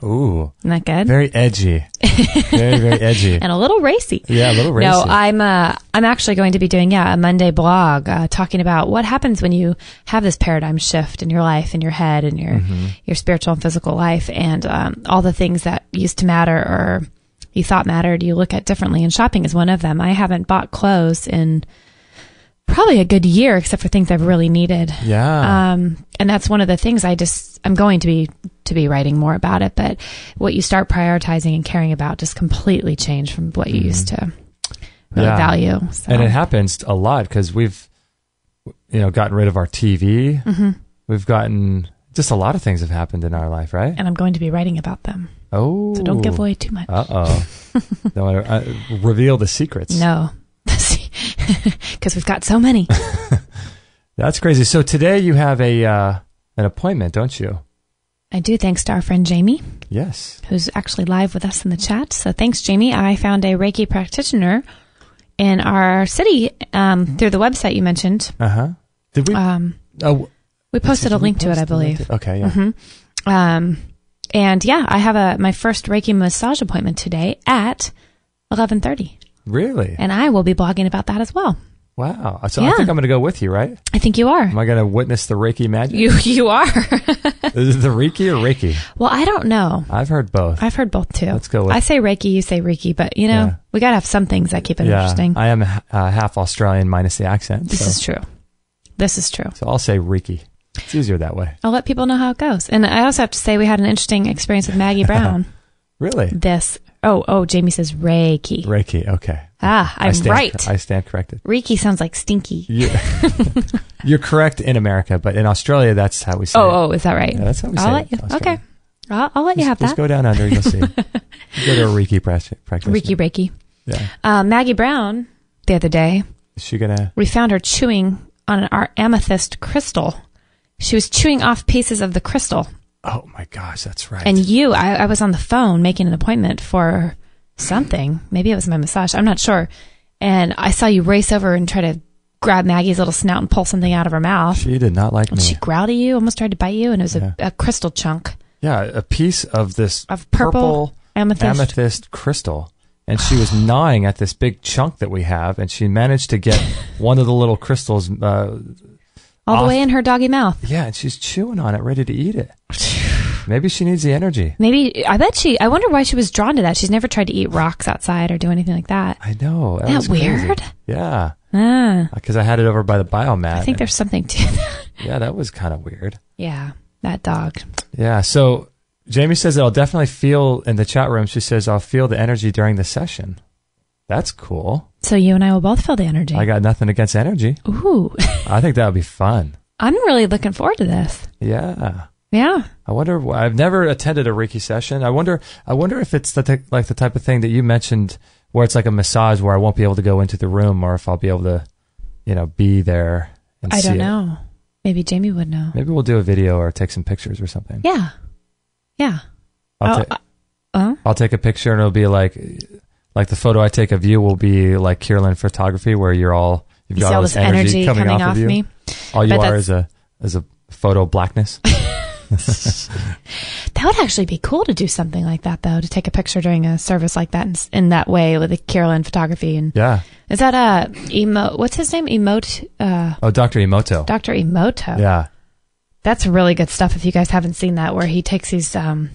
Ooh. Isn't that good? Very edgy. Very, very edgy. And a little racy. Yeah, a little racy. No, I'm actually going to be doing, a Monday blog talking about what happens when you have this paradigm shift in your life, in your head, in your spiritual and physical life, and all the things that used to matter or you thought mattered, you look at differently, and shopping is one of them. I haven't bought clothes in probably a good year, except for things I've really needed. Yeah. And that's one of the things I'm going to be writing more about it. But what you start prioritizing and caring about just completely change from what you used to really value. So. And it happens a lot because we've, gotten rid of our TV. Mm-hmm. We've gotten just a lot of things have happened in our life, right? And I'm going to be writing about them. Oh. So don't give away too much. Uh-oh. Don't want to reveal the secrets. No. Because we've got so many. That's crazy. So today you have an appointment, don't you? I do, thanks to our friend Jamie. Yes. Who's actually live with us in the chat. So thanks, Jamie. I found a Reiki practitioner in our city through the website you mentioned. Uh-huh. Did we? We posted a link to it, I believe. Okay, yeah. Mm-hmm. And I have my first Reiki massage appointment today at 11:30. Really? And I will be blogging about that as well. Wow. So I think I'm going to go with you, right? I think you are. Am I going to witness the Reiki magic? You are. Is it the Reiki or Reiki? Well, I don't know. I've heard both. I've heard both too. Let's go with I say Reiki, you say Reiki, but we got to have some things that keep it interesting. I am half Australian minus the accent. This is true. This is true. So I'll say Reiki. It's easier that way. I'll let people know how it goes. And I also have to say we had an interesting experience with Maggie Brown. Really? Oh, Jamie says Reiki. Reiki, okay. I'm right. I stand corrected. Reiki sounds like stinky. You're correct in America, but in Australia, that's how we say it. Oh, is that right? Yeah, that's how we say I'll it. let you. Okay. I'll let you have that. Just go down under, you'll see. Go to a Reiki practitioner. Reiki. Yeah. Maggie Brown, the other day, is she gonna? We found her chewing on our amethyst crystal. She was chewing off pieces of the crystal. Oh my gosh, that's right. And I was on the phone making an appointment for something. Maybe it was my massage. I'm not sure. And I saw you race over and try to grab Maggie's little snout and pull something out of her mouth. She did not like me. She growled at you, almost tried to bite you, and it was a crystal chunk. Yeah, a piece of this purple amethyst crystal. And she was gnawing at this big chunk that we have, and she managed to get one of the little crystals all the way in her doggy mouth. Yeah, and she's chewing on it, ready to eat it. Maybe she needs the energy. Maybe, I wonder why she was drawn to that. She's never tried to eat rocks outside or do anything like that. I know. Isn't that weird? Yeah. Because I had it over by the biomat. I think there's something to that. Yeah, that was kind of weird. Yeah, that dog. Yeah, so Jamie says that I'll definitely feel, in the chat room, she says I'll feel the energy during the session. That's cool. So you and I will both feel the energy. I got nothing against energy. Ooh. I think that would be fun. I'm really looking forward to this. Yeah. Yeah. I wonder, I've never attended a Reiki session. I wonder if it's the type of thing that you mentioned where it's like a massage where I won't be able to go into the room, or if I'll be able to, be there and see it. I don't know. Maybe Jamie would know. Maybe we'll do a video or take some pictures or something. Yeah. Yeah. I'll take a picture and it'll be like the photo I take of you will be like Kierland photography, where you've got all this energy coming off of you. Me. All you are is a photo blackness. That would actually be cool to do something like that, though, to take a picture during a service like that in that way with the Kierland photography. And yeah. Is that what's his name? Dr. Emoto. Dr. Emoto. Yeah. That's really good stuff if you guys haven't seen that, where he takes these, what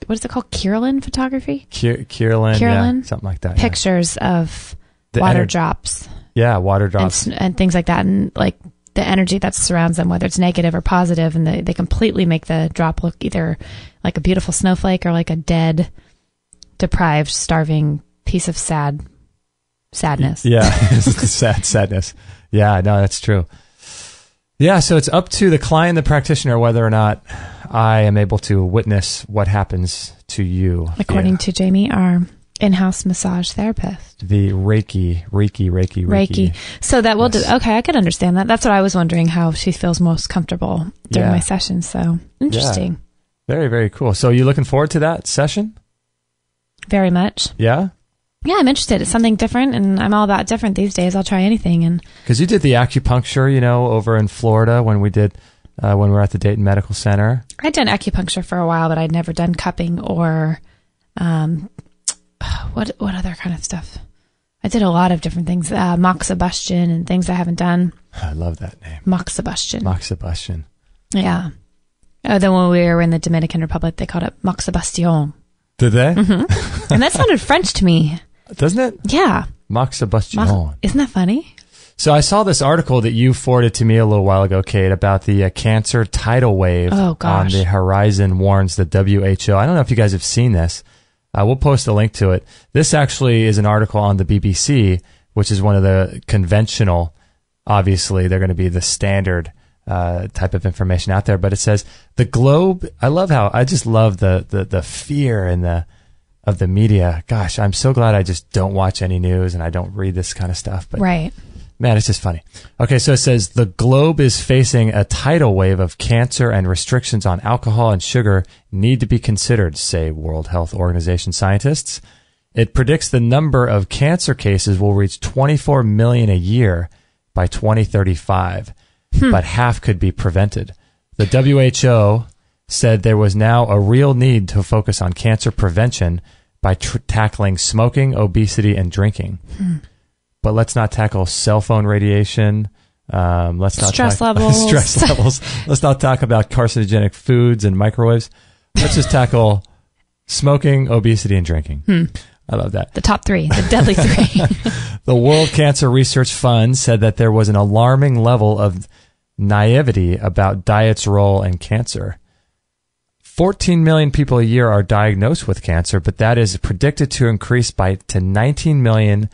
is it called? Kierland photography? Kierland, yeah, something like that. Pictures of water drops. Yeah, water drops. And things like that. And like the energy that surrounds them, whether it's negative or positive, and they completely make the drop look either like a beautiful snowflake or like a dead, deprived, starving piece of sadness. Yeah, sadness. Yeah, no, that's true. Yeah, so it's up to the client, the practitioner, whether or not I am able to witness what happens to you. According to Jamie, our in-house massage therapist. The Reiki. So that will do. Okay, I could understand that. That's what I was wondering, how she feels most comfortable during my session. So interesting. Yeah. Very, very cool. So you looking forward to that session? Very much. Yeah? Yeah, I'm interested. It's something different, and I'm all about different these days. I'll try anything. And because you did the acupuncture, over in Florida when we were at the Dayton Medical Center. I'd done acupuncture for a while, but I'd never done cupping or what other kind of stuff. I did a lot of different things, moxibustion and things I haven't done. I love that name. Moxibustion. Yeah. Oh, then when we were in the Dominican Republic, they called it moxibustion. Did they? Mm-hmm. And that sounded French to me. Doesn't it? Yeah. Moxibustion. Isn't that funny? So I saw this article that you forwarded to me a little while ago, Kate, about the cancer tidal wave on the horizon, warns the WHO. I don't know if you guys have seen this. We'll post a link to it. This actually is an article on the BBC, which is one of the conventional, obviously, they're going to be the standard type of information out there. But it says, the globe, I just love the fear and of the media. Gosh, I'm so glad I just don't watch any news and I don't read this kind of stuff. But right. Man, it's just funny. Okay, so it says the globe is facing a tidal wave of cancer, and restrictions on alcohol and sugar need to be considered, say World Health Organization scientists. It predicts the number of cancer cases will reach 24 million a year by 2035, but half could be prevented. The WHO said there was now a real need to focus on cancer prevention by tackling smoking, obesity, and drinking. But let's not tackle cell phone radiation. Let's not stress levels. Let's not talk about carcinogenic foods and microwaves. Let's just tackle smoking, obesity, and drinking. I love that. The top three, the deadly three. The World Cancer Research Fund said that there was an alarming level of naivety about diet's role in cancer. 14 million people a year are diagnosed with cancer, but that is predicted to increase to 19 million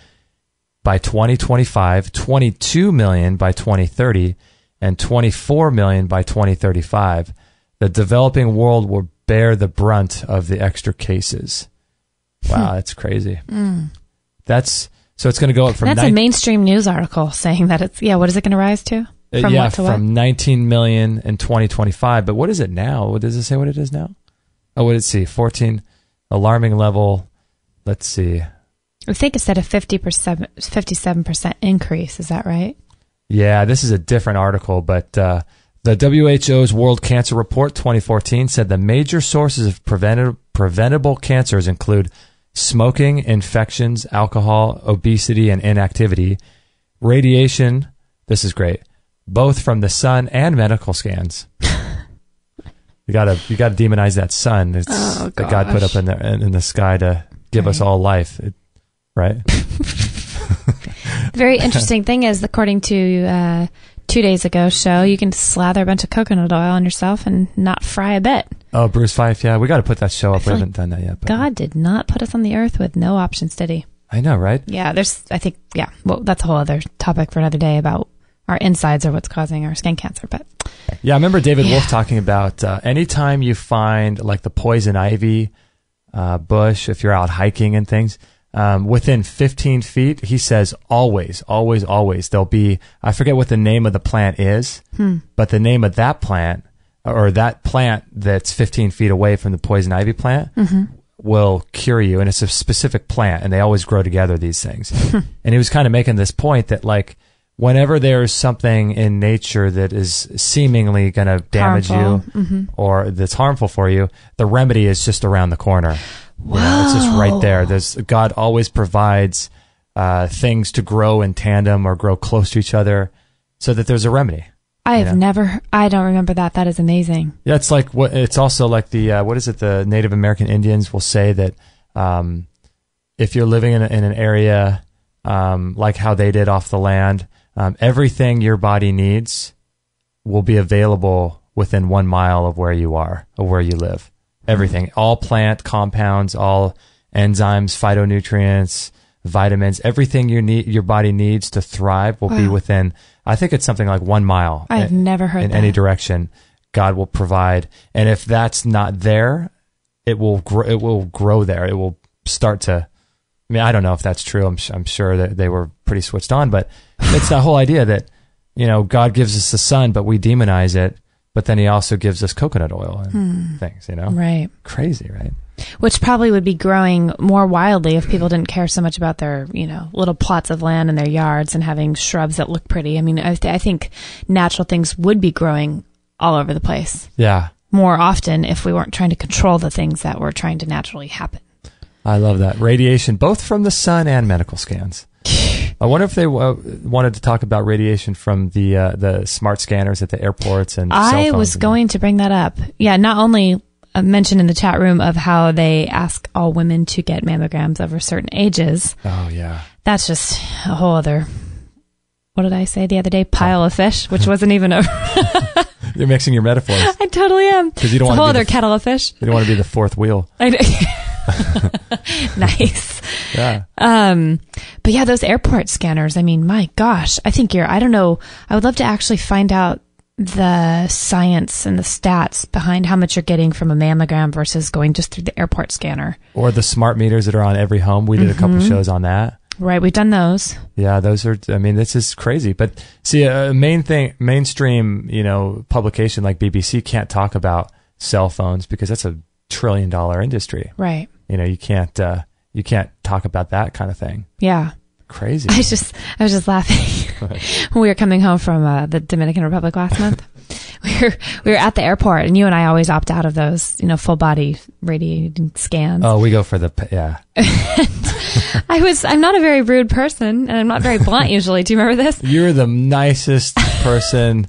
by 2025, 22 million by 2030, and 24 million by 2035. The developing world will bear the brunt of the extra cases. Wow, that's crazy. So it's going to go up from... That's a mainstream news article saying that it's... Yeah, what is it going to rise to? From what to from what? 19 million in 2025. But what is it now? What does it say what it is now? Oh, what did it see? 14, alarming level. Let's see. I think it said a 57% increase. Is that right? Yeah, this is a different article, but the WHO's World Cancer Report 2014 said the major sources of preventable cancers include smoking, infections, alcohol, obesity, and inactivity, radiation, this is great, both from the sun and medical scans. You gotta demonize that sun that God put up in the sky to give us all life. Right? Very interesting thing is, according to 2 days ago show, you can slather a bunch of coconut oil on yourself and not fry a bit. Oh, Bruce Fife, yeah. We got to put that show up. We haven't done that yet. But God did not put us on the earth with no options, did he? I know, right? Yeah, well, that's a whole other topic for another day about our insides are what's causing our skin cancer. But yeah, I remember David Wolf talking about anytime you find like the poison ivy bush, if you're out hiking and things, within 15 feet, he says always, there'll be, I forget what the name of the plant is, but the name of that plant, or that plant that's 15 feet away from the poison ivy plant, will cure you. And it's a specific plant, and they always grow together, these things. And he was kind of making this point that, like, whenever there's something in nature that is seemingly going to damage you or that's harmful for you, the remedy is just around the corner. You know, it's just right there. God always provides things to grow in tandem or grow close to each other so that there's a remedy. I don't remember that. That is amazing. Yeah, it's like it's also like the Native American Indians will say that if you're living in an area like how they did off the land, everything your body needs will be available within 1 mile of where you live. Everything, all plant compounds, all enzymes, phytonutrients, vitamins, everything your body needs to thrive will be within, I think it's something like 1 mile. I've never heard that. In any direction, God will provide. And if that's not there, it will grow there. It will start to, I mean, I don't know if that's true. I'm sure that they were pretty switched on, but it's that whole idea that, you know, God gives us the sun, but we demonize it. But then he also gives us coconut oil and things, you know? Right. Crazy, right? Which probably would be growing more wildly if people didn't care so much about their, you know, little plots of land in their yards and having shrubs that look pretty. I mean, I think natural things would be growing all over the place. Yeah. More often if we weren't trying to control the things that were trying to naturally happen. I love that. Radiation, both from the sun and medical scans. I wonder if they wanted to talk about radiation from the smart scanners at the airports and cell phones. I was going to bring that up. Yeah, not only mentioned in the chat room of how they ask all women to get mammograms over certain ages. Oh, yeah. That's just a whole other, what did I say the other day? Pile of fish, which wasn't even a... You're mixing your metaphors. I totally am. Because you don't want a whole other kettle of fish. You don't want to be the fourth wheel. I know. Nice. Yeah. But yeah, those airport scanners, I mean, my gosh, I think I don't know, I would love to actually find out the science and the stats behind how much you're getting from a mammogram versus going just through the airport scanner. Or the smart meters that are on every home. We did a couple shows on that. Right, we've done those. Yeah, those are, I mean, this is crazy. But see, a mainstream, you know, publication like BBC can't talk about cell phones because that's $1 trillion industry. Right. You know, you can't talk about that kind of thing. Yeah. Crazy. I was just laughing when we were coming home from the Dominican Republic last month. We were at the airport, and you and I always opt out of those, you know, full body radiating scans. Oh, we go for yeah. I'm not a very rude person, and I'm not very blunt usually. Do you remember this? You're the nicest person.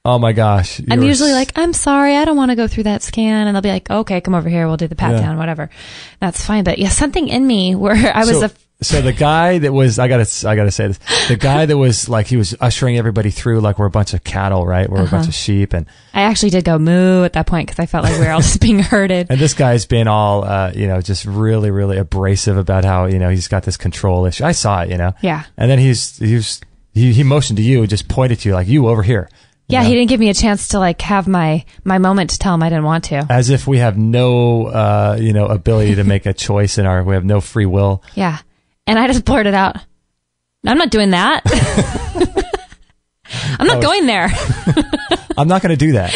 Oh my gosh. I'm usually like, I'm sorry, I don't want to go through that scan. And they'll be like, okay, come over here. We'll do the pat down, whatever. That's fine. But yeah, something in me where I was so the guy that was, I gotta say this, the guy that was like, he was ushering everybody through like we're a bunch of cattle, right? We're a bunch of sheep. And I actually did go moo at that point because I felt like we were all just being herded. And this guy's been all, you know, just really, really abrasive about how, you know, he's got this control issue. I saw it, you know? Yeah. And then he motioned to you, just pointed to you like, you over here. Yeah, he didn't give me a chance to like have my moment to tell him I didn't want to. As if we have no, you know, ability to make a choice we have no free will. Yeah. And I just blurted out, I'm not doing that. I'm not going there. I'm not going to do that.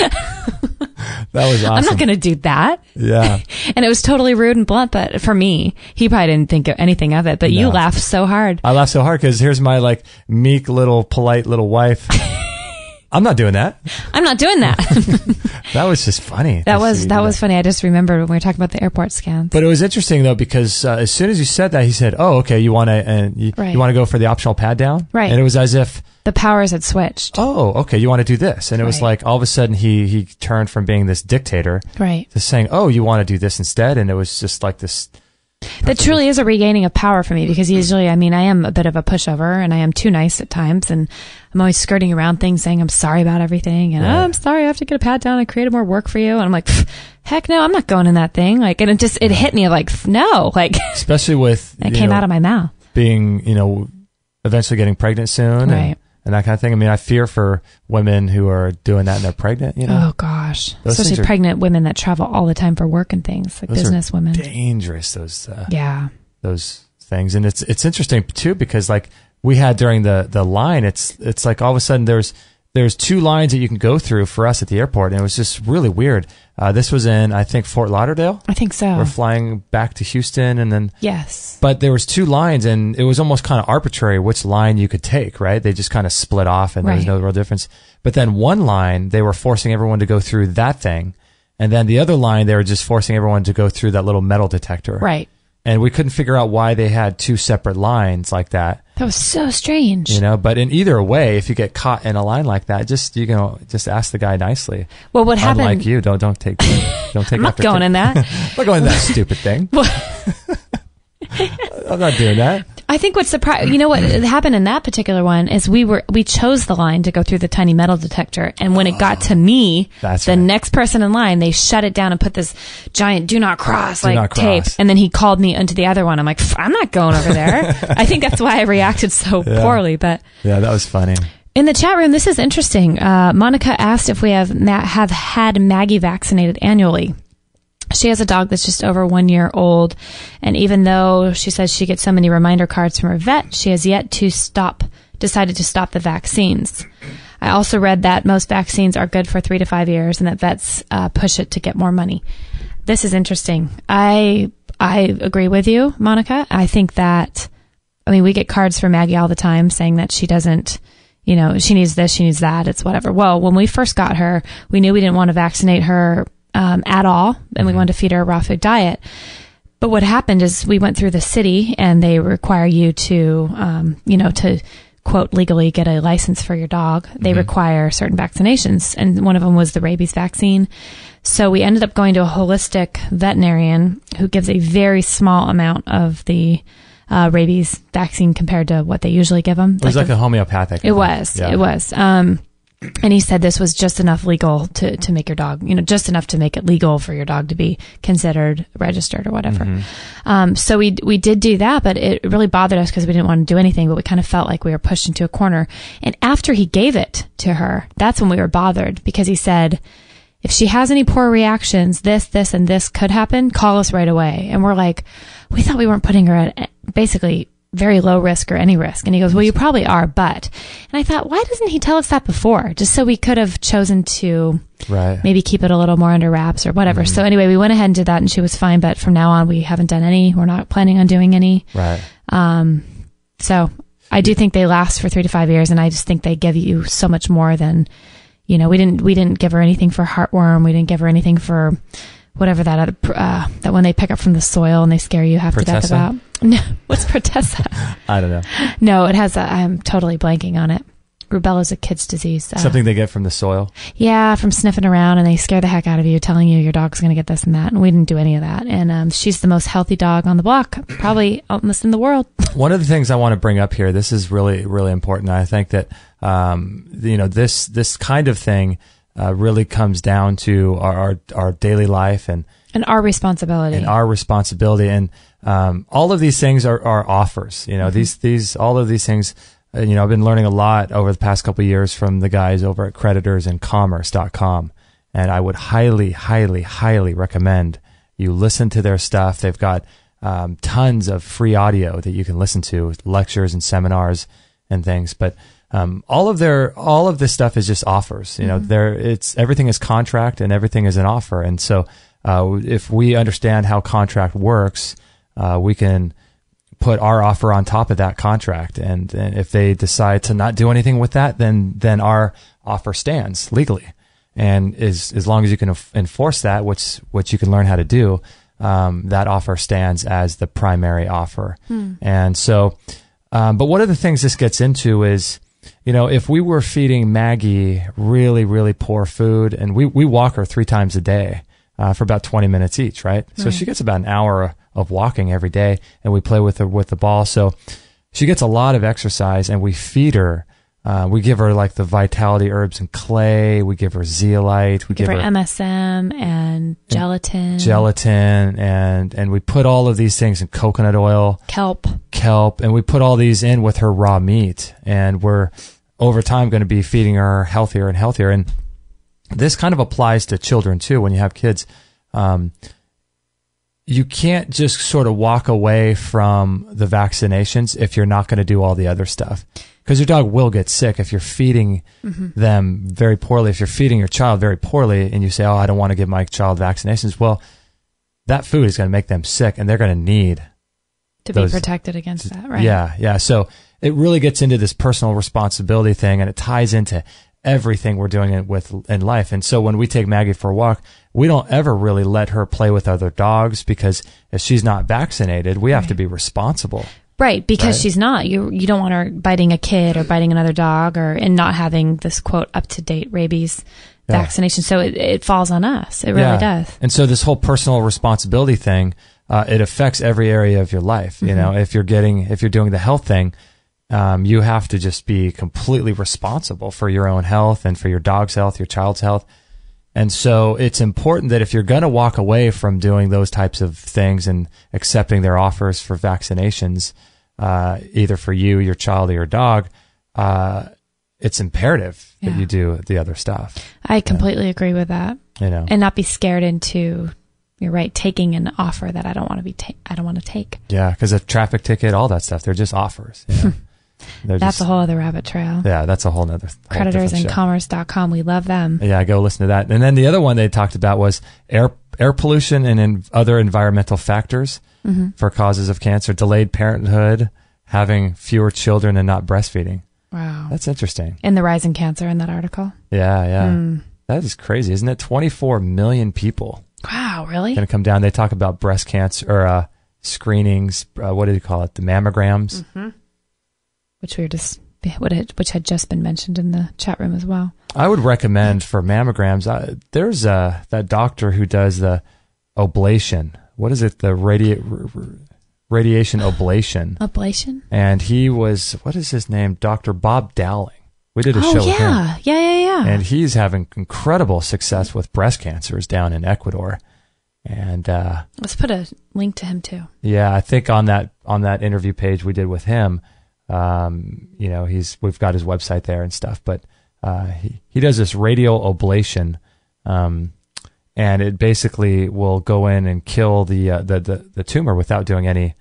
That was awesome. I'm not going to do that. Yeah. And it was totally rude and blunt, but for me, he probably didn't think anything of it, but you laughed so hard. I laughed so hard because here's my like meek little polite little wife. I'm not doing that. I'm not doing that. That was just funny. That was funny. I just remembered when we were talking about the airport scans. But it was interesting though because as soon as you said that, he said, "Oh, okay, you want to you want to go for the optional pad down?" Right. And it was as if the powers had switched. Oh, okay, you want to do this, and it was like all of a sudden he turned from being this dictator, right, to saying, "Oh, you want to do this instead," and it was just like this That truly is a regaining of power for me, because usually, I mean, I am a bit of a pushover and I am too nice at times, and I'm always skirting around things, saying I'm sorry about everything, and I'm sorry I have to get a pat down, I created more work for you, and I'm like, heck no, I'm not going in that thing. Like, and it hit me like, no, like, especially with it came out of my mouth, being, eventually getting pregnant soon, right? And that kind of thing. I mean, I fear for women who are doing that and they're pregnant, Oh, gosh. Especially pregnant women that travel all the time for work and things, like business women. Dangerous, those things. And it's interesting, too, because, like, we had during the line, it's like all of a sudden there's 2 lines that you can go through for us at the airport, and it was just really weird. This was in, I think, Fort Lauderdale. I think so. We're flying back to Houston, and then yes. But there was 2 lines, and it was almost kind of arbitrary which line you could take. Right? They just kind of split off, and there was no real difference. But then one line, they were forcing everyone to go through that thing, and then the other line, they were just forcing everyone to go through that little metal detector. Right. And we couldn't figure out why they had 2 separate lines like that. That was so strange. But in either way, if you get caught in a line like that, just ask the guy nicely. Well, what happened? Unlike you, don't take. I'm not going in that. I'm not going in that stupid thing. I'm not doing that. I think what's surprising, what happened in that particular one is we chose the line to go through the tiny metal detector, and when it got to me, next person in line, they shut it down and put this giant "do not cross" tape, and then he called me into the other one. I'm like, I'm not going over there. I think that's why I reacted so poorly. But yeah, that was funny. In the chat room, this is interesting. Monica asked if we have had Maggie vaccinated annually. She has a dog that's just over 1 year old, and even though she says she gets so many reminder cards from her vet, she has yet to decided to stop the vaccines. I also read that most vaccines are good for 3 to 5 years, and that vets push it to get more money. This is interesting. I agree with you, Monica. I think that, we get cards from Maggie all the time saying that she doesn't, she needs this, she needs that, it's whatever. Well, when we first got her, we knew we didn't want to vaccinate her at all, and we wanted to feed her a raw food diet. But what happened is we went through the city, and they require you to, to quote legally get a license for your dog. They require certain vaccinations, and one of them was the rabies vaccine. So we ended up going to a holistic veterinarian who gives a very small amount of the rabies vaccine compared to what they usually give them. It was like a homeopathic. It was. And he said this was just enough legal to make your dog, just enough to make it legal for your dog to be considered registered or whatever. So we did do that, but it really bothered us because we didn't want to do anything, but we kind of felt like we were pushed into a corner. And after he gave it to her, that's when we were bothered, because he said, if she has any poor reactions, this, and this could happen, call us right away. And we're like, we thought we weren't putting her at basically very low risk or any risk. And he goes, well, you probably are, but. And I thought, why doesn't he tell us that before? Just so we could have chosen to maybe keep it a little more under wraps or whatever. So anyway, we went ahead and did that, and she was fine. But from now on, we haven't done any. We're not planning on doing any. Right. So I do think they last for 3 to 5 years, and I just think they give you so much more than, we didn't give her anything for heartworm. We didn't give her anything for whatever that other, that one they pick up from the soil and they scare you half to death about. No, what's Protessa? I don't know. No, it has I'm totally blanking on it. Rubella's a kid's disease. Something they get from the soil? Yeah, from sniffing around, and they scare the heck out of you, telling you your dog's going to get this and that. And we didn't do any of that. And she's the most healthy dog on the block, probably almost in the world. One of the things I want to bring up here, this is really, really important. I think that, this kind of thing really comes down to our daily life and our responsibility. And all of these things are offers. All of these things. I've been learning a lot over the past couple of years from the guys over at creditorsandcommerce.com. And I would highly, highly, highly recommend you listen to their stuff. They've got tons of free audio that you can listen to, lectures and seminars and things. But all of this stuff is just offers. Everything is contract and everything is an offer. And so if we understand how contract works, we can put our offer on top of that contract. And if they decide to not do anything with that, then our offer stands legally. And as long as you can enforce that, which you can learn how to do, that offer stands as the primary offer. And so, but one of the things this gets into is, if we were feeding Maggie really, really poor food, and we walk her 3 times a day, for about 20 minutes each, right? So she gets about an hour of walking every day, and we play with the ball. So she gets a lot of exercise, and we feed her. We give her like the vitality herbs and clay. We give her zeolite. We give her MSM and gelatin. And we put all of these things in coconut oil. Kelp. And we put all these in with her raw meat. And we're, over time, going to be feeding her healthier and healthier. And this kind of applies to children, too, when you have kids. You can't just sort of walk away from the vaccinations if you're not going to do all the other stuff. Because your dog will get sick if you're feeding them very poorly. If you're feeding your child very poorly and you say, oh, I don't want to give my child vaccinations, well, that food is going to make them sick, and they're going to need to be protected against that, right? Yeah. So it really gets into this personal responsibility thing, and it ties into everything we're doing in life. And so when we take Maggie for a walk, we don't ever really let her play with other dogs, because if she's not vaccinated, we have to be responsible. Right, because she's not. You don't want her biting a kid or biting another dog, and not having this, quote, up-to-date rabies vaccination. So it falls on us. It really does. And so this whole personal responsibility thing, it affects every area of your life. You know, if you're doing the health thing, you have to just be completely responsible for your own health and for your dog's health, your child's health. And so it's important that if you're going to walk away from doing those types of things and accepting their offers for vaccinations, either for you, your child, or your dog, it's imperative that you do the other stuff. I completely agree with that. And not be scared into, you're right, taking an offer that I don't want to take. Yeah, because a traffic ticket, all that stuff, they're just offers. That's a whole other rabbit trail. Yeah, that's a whole other. Creditorsandcommerce.com. We love them. Yeah, go listen to that. And then the other one they talked about was air pollution and other environmental factors for causes of cancer, delayed parenthood, having fewer children, and not breastfeeding. Wow. That's interesting. And the rise in cancer in that article. Yeah. That is crazy, isn't it? 24 million people. Wow, really? Going to come down. They talk about breast cancer, or screenings, what do you call it? The mammograms. Which had just been mentioned in the chat room as well. I would recommend for mammograms. There's that doctor who does the ablation. What is it? The radiation ablation. Ablation. And he was, what is his name? Dr. Bob Dowling. We did a show with him. Yeah. And he's having incredible success with breast cancers down in Ecuador. And let's put a link to him too. Yeah, I think on that interview page we did with him. We've got his website there and stuff, but he does this radial ablation, and it basically will go in and kill the tumor without doing any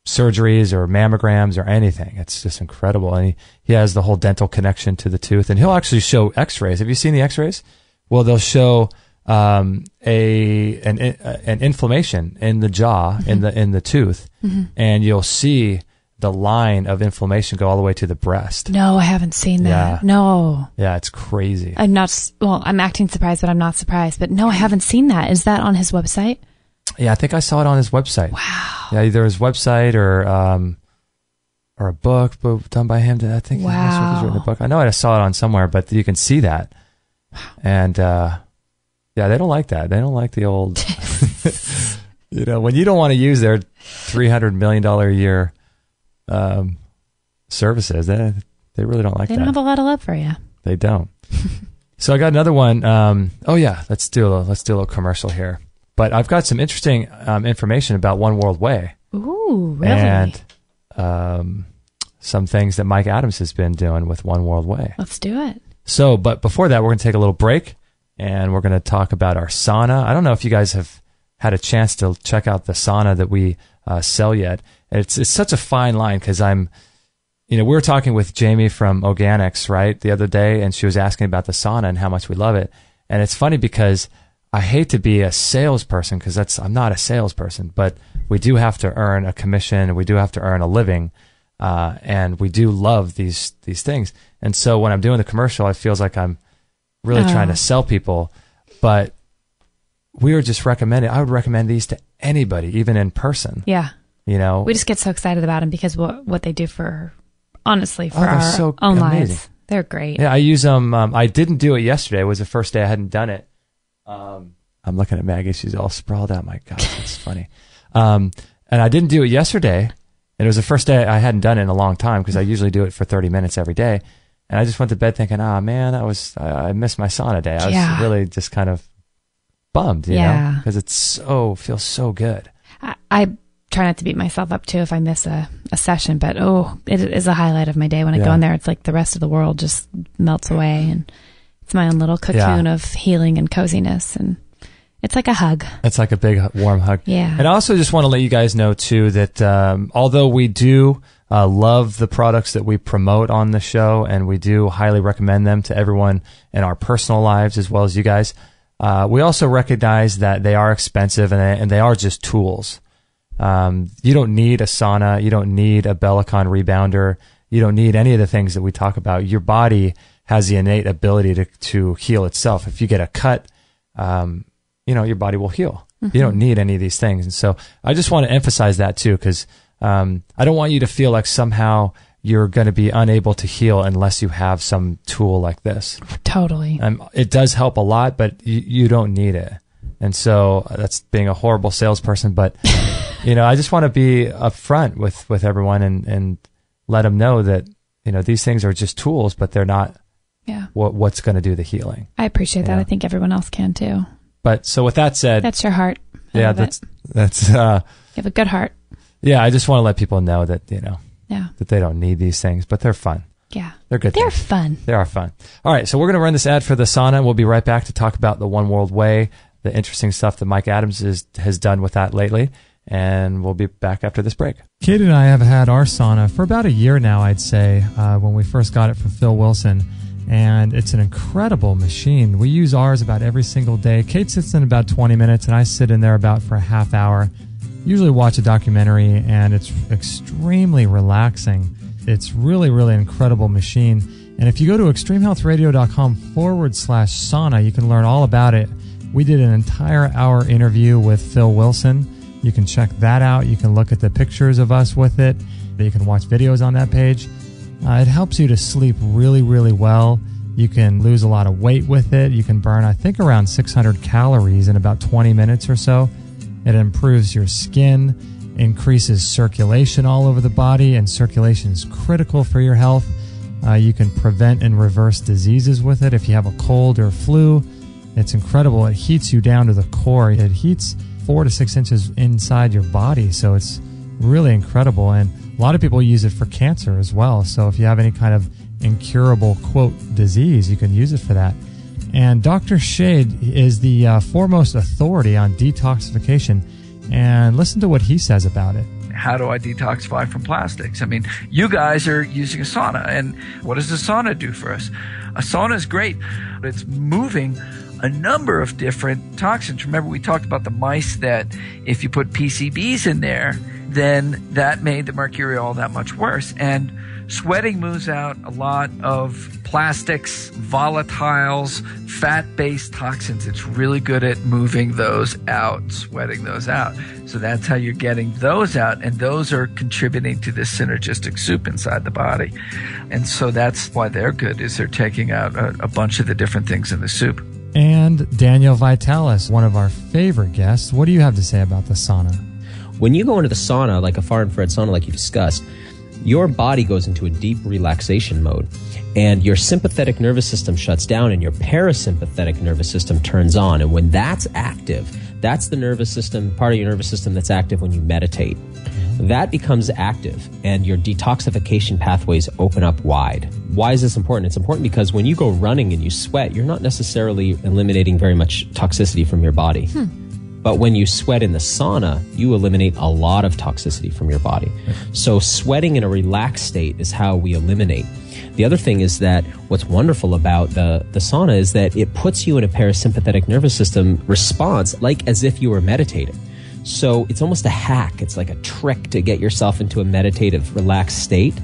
surgeries or mammograms or anything. It's just incredible. And he has the whole dental connection to the tooth, and he'll actually show x-rays. Have you seen the x-rays? Well, they'll show an inflammation in the jaw, in the tooth, and you'll see the line of inflammation go all the way to the breast. No, I haven't seen that. Yeah. No. Yeah, it's crazy. I'm acting surprised, but I'm not surprised. But no, I haven't seen that. Is that on his website? Yeah, I think I saw it on his website. Wow. Yeah, either his website or a book done by him. I think he's written a book. I know I saw it on somewhere, but you can see that. And they don't like that. They don't like the old, when you don't want to use their $300 million a year services, they really don't like that. They don't have a lot of love for you. They don't. So I got another one. Let's do a little commercial here. But I've got some interesting information about One World Way. Ooh, really? And some things that Mike Adams has been doing with One World Way. Let's do it. So, but before that, we're going to take a little break, and we're going to talk about our sauna. I don't know if you guys have had a chance to check out the sauna that we sell yet. It's such a fine line, because we were talking with Jamie from Organics, right, the other day, and she was asking about the sauna and how much we love it. And it's funny because I hate to be a salesperson, because I'm not a salesperson, but we do have to earn a commission, and we do have to earn a living, and we do love these things. And so when I'm doing the commercial, it feels like I'm really trying to sell people. But we were just recommending. I would recommend these to anybody, even in person. Yeah. We just get so excited about them because what they do for our own lives. They're great. Yeah, I use them. I didn't do it yesterday. It was the first day I hadn't done it. I'm looking at Maggie. She's all sprawled out. My God, it's funny. And I didn't do it yesterday. And it was the first day I hadn't done it in a long time because I usually do it for 30 minutes every day. And I just went to bed thinking, man, I missed my sauna day. I was really just kind of bummed, you know, because feels so good. I try not to beat myself up too if I miss a session, but it is a highlight of my day when I go in there. It's like the rest of the world just melts away, and it's my own little cocoon of healing and coziness, and it's like a hug. It's like a big warm hug. Yeah. And I also just want to let you guys know too that although we do love the products that we promote on the show, and we do highly recommend them to everyone in our personal lives as well as you guys, we also recognize that they are expensive and they are just tools. You don't need a sauna. You don't need a Bellicon rebounder. You don't need any of the things that we talk about. Your body has the innate ability to heal itself. If you get a cut, your body will heal. Mm-hmm. You don't need any of these things. And so I just want to emphasize that too, because I don't want you to feel like somehow you're going to be unable to heal unless you have some tool like this. Totally. It does help a lot, but you don't need it. And so that's being a horrible salesperson, but I just want to be upfront with everyone and let them know that, these things are just tools, but they're not what's going to do the healing. I appreciate that. I think everyone else can too. But so with that said, that's your heart. That's you have a good heart. Yeah. I just want to let people know that, that they don't need these things, but they're fun. Yeah. They're good. They're fun. They are fun. All right. So we're going to run this ad for the sauna. We'll be right back to talk about the One World Way, the interesting stuff that Mike Adams has done with that lately. And we'll be back after this break. Kate and I have had our sauna for about a year now, I'd say, when we first got it from Phil Wilson. And it's an incredible machine. We use ours about every single day. Kate sits in about 20 minutes, and I sit in there about for a half hour. Usually watch a documentary, and it's extremely relaxing. It's really, really incredible machine. And if you go to extremelealthradio.com/sauna, you can learn all about it. We did an entire hour interview with Phil Wilson. You can check that out. You can look at the pictures of us with it. You can watch videos on that page. It helps you to sleep really, really well. You can lose a lot of weight with it. You can burn, I think, around 600 calories in about 20 minutes or so. It improves your skin, increases circulation all over the body, and circulation is critical for your health. You can prevent and reverse diseases with it. If you have a cold or flu, it's incredible. It heats you down to the core. It heats 4 to 6 inches inside your body, so it's really incredible. And a lot of people use it for cancer as well. So if you have any kind of incurable, quote, disease, you can use it for that. And Dr. Shade is the foremost authority on detoxification. And listen to what he says about it. How do I detoxify from plastics? I mean, you guys are using a sauna, and what does the sauna do for us? A sauna is great. It's moving a number of different toxins. Remember, we talked about the mice that if you put PCBs in there, then that made the mercurial that much worse. And sweating moves out a lot of plastics, volatiles, fat-based toxins. It's really good at moving those out, sweating those out. So that's how you're getting those out, and those are contributing to this synergistic soup inside the body. And so that's why they're good, is they're taking out a bunch of the different things in the soup. And Daniel Vitalis, one of our favorite guests. What do you have to say about the sauna? When you go into the sauna, like a far infrared sauna like you discussed, your body goes into a deep relaxation mode, and your sympathetic nervous system shuts down and your parasympathetic nervous system turns on. And when that's active, that's the nervous system, part of your nervous system that's active when you meditate. That becomes active, and your detoxification pathways open up wide. Why is this important? It's important because when you go running and you sweat, you're not necessarily eliminating very much toxicity from your body. But when you sweat in the sauna, you eliminate a lot of toxicity from your body. So sweating in a relaxed state is how we eliminate. The other thing is that what's wonderful about the sauna is that it puts you in a parasympathetic nervous system response, like as if you were meditating. So it's almost a hack. It's like a trick to get yourself into a meditative, relaxed state,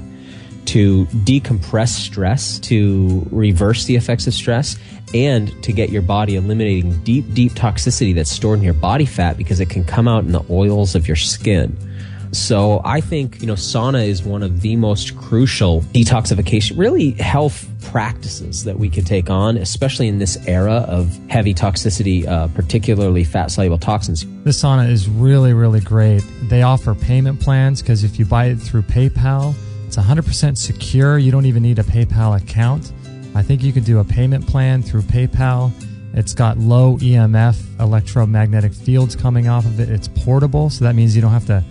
to decompress stress, to reverse the effects of stress, and to get your body eliminating deep, deep toxicity that's stored in your body fat, because it can come out in the oils of your skin. So I think, sauna is one of the most crucial detoxification, really health practices that we could take on, especially in this era of heavy toxicity, particularly fat-soluble toxins. This sauna is really, really great. They offer payment plans because if you buy it through PayPal, it's 100% secure. You don't even need a PayPal account. I think you could do a payment plan through PayPal. It's got low EMF electromagnetic fields coming off of it. It's portable, so that means you don't have to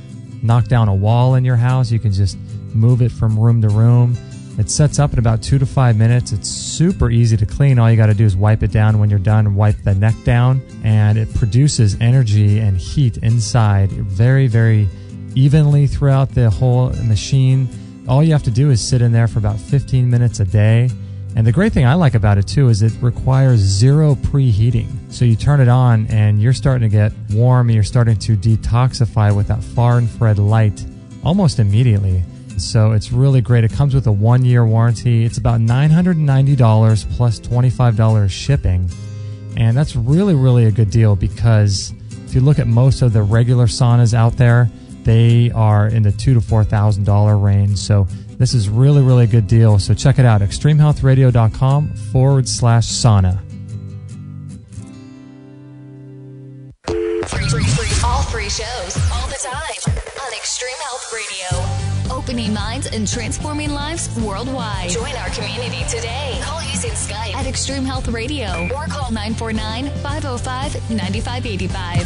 knock down a wall in your house. You can just move it from room to room. It sets up in about 2 to 5 minutes. It's super easy to clean. All you got to do is wipe it down when you're done and wipe the neck down. And it produces energy and heat inside very, very evenly throughout the whole machine. All you have to do is sit in there for about 15 minutes a day. And the great thing I like about it too is it requires zero preheating. So you turn it on and you're starting to get warm and you're starting to detoxify with that far infrared light almost immediately. So it's really great. It comes with a 1-year warranty. It's about $990 plus $25 shipping. And that's really, really a good deal because if you look at most of the regular saunas out there, they are in the $2,000 to $4,000 range. So this is really, really a good deal. So check it out, extremehealthradio.com/sauna. All free shows, all the time on Extreme Health Radio. Opening minds and transforming lives worldwide. Join our community today. Call using Skype at Extreme Health Radio or call 949-505-9585.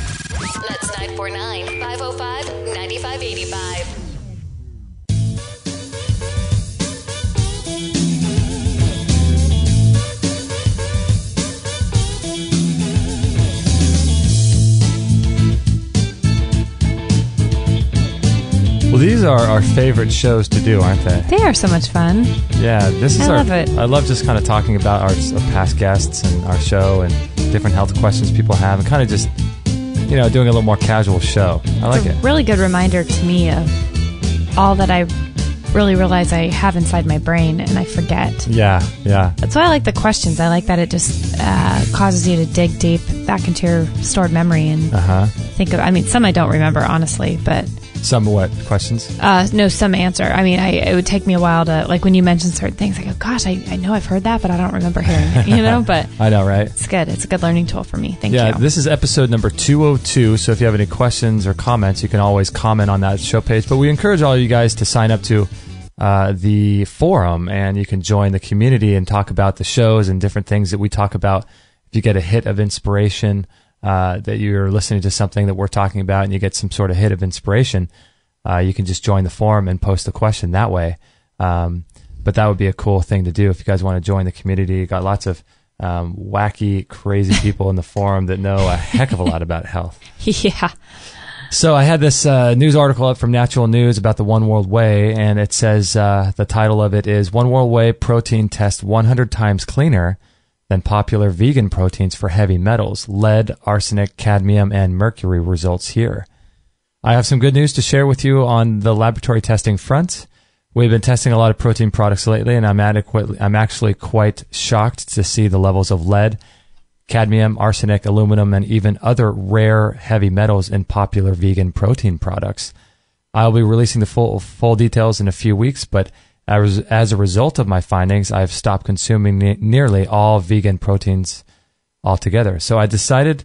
That's 949-505-9585. Well, these are our favorite shows to do, aren't they? They are so much fun. Yeah, I love it. I love just kind of talking about our past guests and our show and different health questions people have, and kind of just, doing a little more casual show. I like it. It's a really good reminder to me of all that I really realize I have inside my brain and I forget. Yeah. That's why I like the questions. I like that it just causes you to dig deep back into your stored memory and think of, some I don't remember, honestly, but... Some what? Questions? No, some answer. It would take me a while to, like when you mention certain things, I go, gosh, I know I've heard that, but I don't remember hearing it, but... I know, right? It's good. It's a good learning tool for me. Thank you. Yeah, this is episode number 202, so if you have any questions or comments, you can always comment on that show page. But we encourage all you guys to sign up to the forum, and you can join the community and talk about the shows and different things that we talk about. If you get a hit of inspiration... that you're listening to something that we're talking about and you get some sort of hit of inspiration, you can just join the forum and post a question that way. But that would be a cool thing to do if you guys want to join the community. You got lots of wacky, crazy people in the forum that know a heck of a lot about health. Yeah. So I had this news article up from Natural News about the One World Whey, and it says the title of it is One World Whey Protein Test 100 Times Cleaner than popular vegan proteins for heavy metals, lead, arsenic, cadmium, and mercury results here. I have some good news to share with you on the laboratory testing front. We've been testing a lot of protein products lately, and I'm actually quite shocked to see the levels of lead, cadmium, arsenic, aluminum, and even other rare heavy metals in popular vegan protein products. I'll be releasing the full details in a few weeks, but as a result of my findings, I've stopped consuming nearly all vegan proteins altogether. So I decided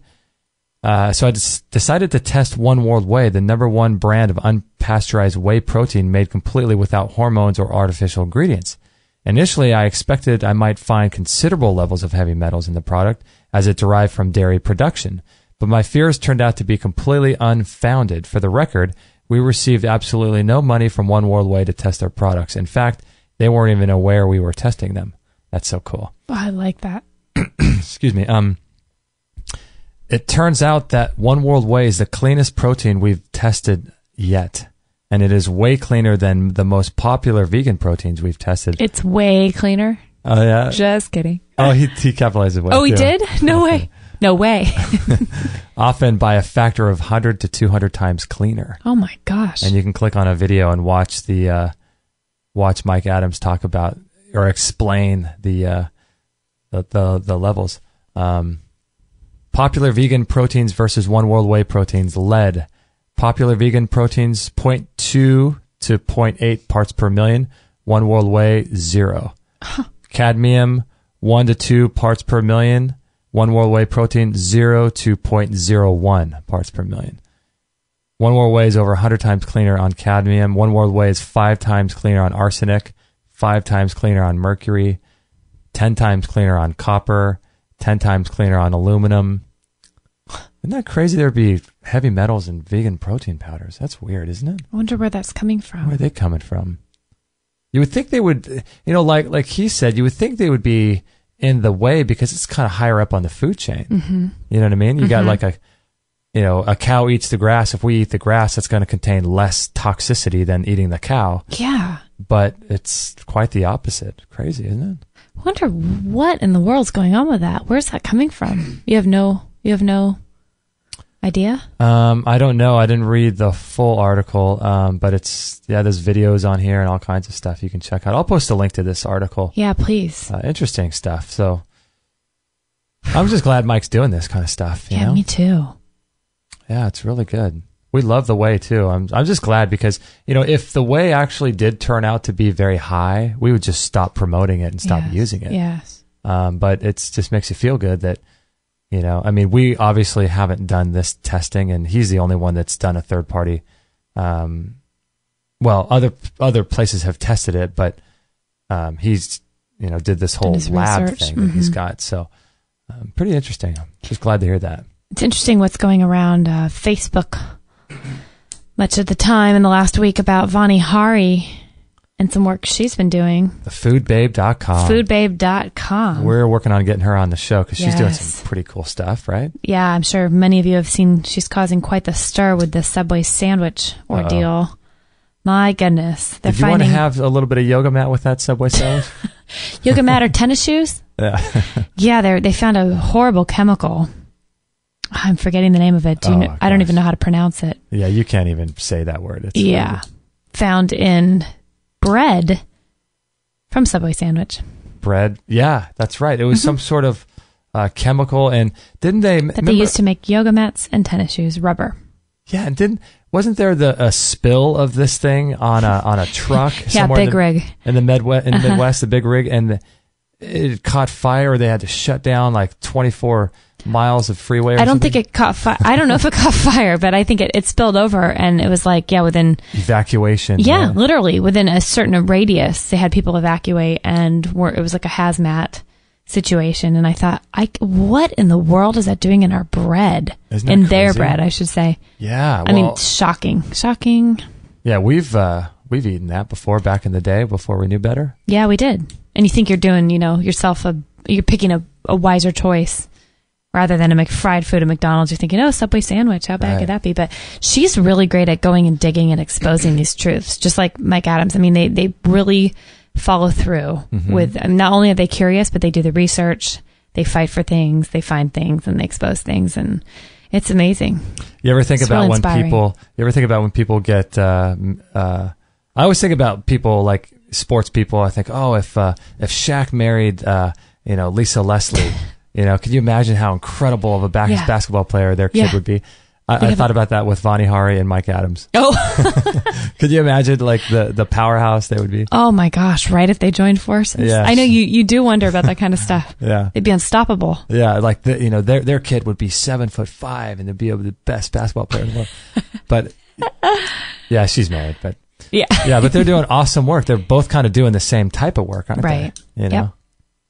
to test One World Whey, the #1 brand of unpasteurized whey protein made completely without hormones or artificial ingredients. Initially, I expected I might find considerable levels of heavy metals in the product as it derived from dairy production, but my fears turned out to be completely unfounded. For the record, we received absolutely no money from One World Whey to test our products. In fact, they weren't even aware we were testing them. That's so cool. Oh, I like that. Excuse me. It turns out that One World Whey is the cleanest protein we've tested yet. And it is way cleaner than the most popular vegan proteins we've tested. It's way cleaner. Oh, yeah? Just kidding. Oh, he capitalized it. Oh, he did? No way. No way. Often by a factor of 100 to 200 times cleaner. Oh my gosh. And you can click on a video and watch Mike Adams talk about or explain the levels. Popular vegan proteins versus One World Whey proteins: lead, Popular vegan proteins, 0.2 to 0.8 parts per million. One World Whey, 0. Cadmium, 1 to 2 parts per million. One World Whey protein, 0 to 0.01 parts per million. One World Whey is over 100 times cleaner on cadmium. One World Whey is 5 times cleaner on arsenic, 5 times cleaner on mercury, 10 times cleaner on copper, 10 times cleaner on aluminum. Isn't that crazy there'd be heavy metals in vegan protein powders? That's weird, isn't it? I wonder where that's coming from. Where are they coming from? You would think they would, like he said, you would think they would be in the way because it's kind of higher up on the food chain. Mm-hmm. You know what I mean? You got like a cow eats the grass. If we eat the grass, it's going to contain less toxicity than eating the cow. Yeah. But it's quite the opposite. Crazy, isn't it? I wonder what in the world's going on with that. Where's that coming from? You have no idea? I don't know. I didn't read the full article, but there's videos on here and all kinds of stuff you can check out. I'll post a link to this article. Yeah, please. Interesting stuff. So I'm just glad Mike's doing this kind of stuff. You know? Me too. Yeah, it's really good. We love the whey too. I'm just glad because, if the whey actually did turn out to be very high, we would just stop promoting it and stop using it. Yes. But it just makes you feel good that, we obviously haven't done this testing, and he's the only one that's done a third party. Other places have tested it, but he's did this whole lab research. thing that he's got. So pretty interesting. I'm just glad to hear that. It's interesting what's going around Facebook much of the time in the last week about Vani Hari and some work she's been doing. The foodbabe.com. Foodbabe.com. We're working on getting her on the show because she's doing some pretty cool stuff, right? Yeah, I'm sure many of you have seen she's causing quite the stir with the Subway sandwich ordeal. Uh-oh. My goodness. Did you want to have a little bit of yoga mat with that Subway sandwich? Yoga mat or tennis shoes? Yeah. Yeah, they found a horrible chemical. I'm forgetting the name of it. I don't even know how to pronounce it. Yeah, you can't even say that word. It's weird. Found in bread from Subway sandwich. Bread? Yeah, that's right. It was some sort of chemical, and didn't they... That they used to make yoga mats and tennis shoes, rubber. Yeah, and wasn't there a spill of this thing on a truck? Yeah, big rig. In the Midwest, the big rig, and it caught fire. They had to shut down like 24 miles of freeway. I don't think it caught fire. I don't know if it caught fire, but I think it spilled over, and it was like, within evacuation. Yeah, literally within a certain radius, they had people evacuate, and it was like a hazmat situation. And I thought, what in the world is that doing in our bread? Isn't that in crazy? Their bread, I should say. Yeah, I mean, shocking. Yeah, we've eaten that before back in the day before we knew better. Yeah, we did. And you think you're doing, yourself you're picking a wiser choice. Rather than a fried food at McDonald's, you're thinking, Subway sandwich, how bad could that be? But she's really great at going and digging and exposing these truths, just like Mike Adams. I mean, they really follow through with, not only are they curious, but they do the research, they fight for things, they find things, and they expose things, and it's amazing. You ever think about when people get, I always think about people like sports people. I think, if Shaq married, Lisa Leslie, could you imagine how incredible of a basketball player their kid would be? I thought about that with Vani Hari and Mike Adams. Oh. Could you imagine like the powerhouse they would be? Oh my gosh, right, if they joined forces. Yes. I know you do wonder about that kind of stuff. Yeah. They'd be unstoppable. Yeah, like their kid would be 7'5" and they'd be the best basketball player in the world. But yeah, she's married, but yeah, but they're doing awesome work. They're both kind of doing the same type of work, aren't they? Yep.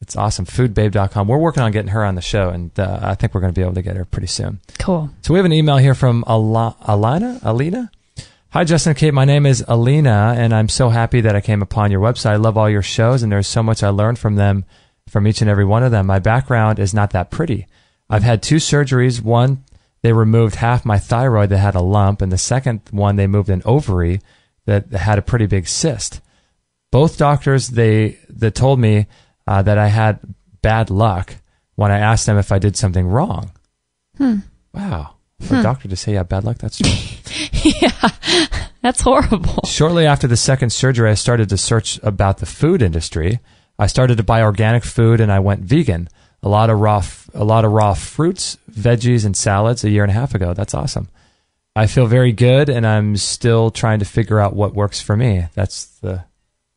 It's awesome. Foodbabe.com. We're working on getting her on the show, and I think we're going to be able to get her pretty soon. Cool. So we have an email here from Alina. Hi, Justin and Kate. My name is Alina, and I'm so happy that I came upon your website. I love all your shows, and there's so much I learned from them, from each and every one of them. My background is not that pretty. I've had 2 surgeries. One, they removed half my thyroid that had a lump, and the second one, they moved an ovary that had a pretty big cyst. Both doctors, they told me that I had bad luck when I asked them if I did something wrong. Wow. For a doctor to say you have bad luck, that's true. Yeah, that's horrible. Shortly after the second surgery, I started to search about the food industry. I started to buy organic food, and I went vegan. A lot of raw fruits, veggies, and salads a year and a half ago. That's awesome. I feel very good, and I'm still trying to figure out what works for me. That is the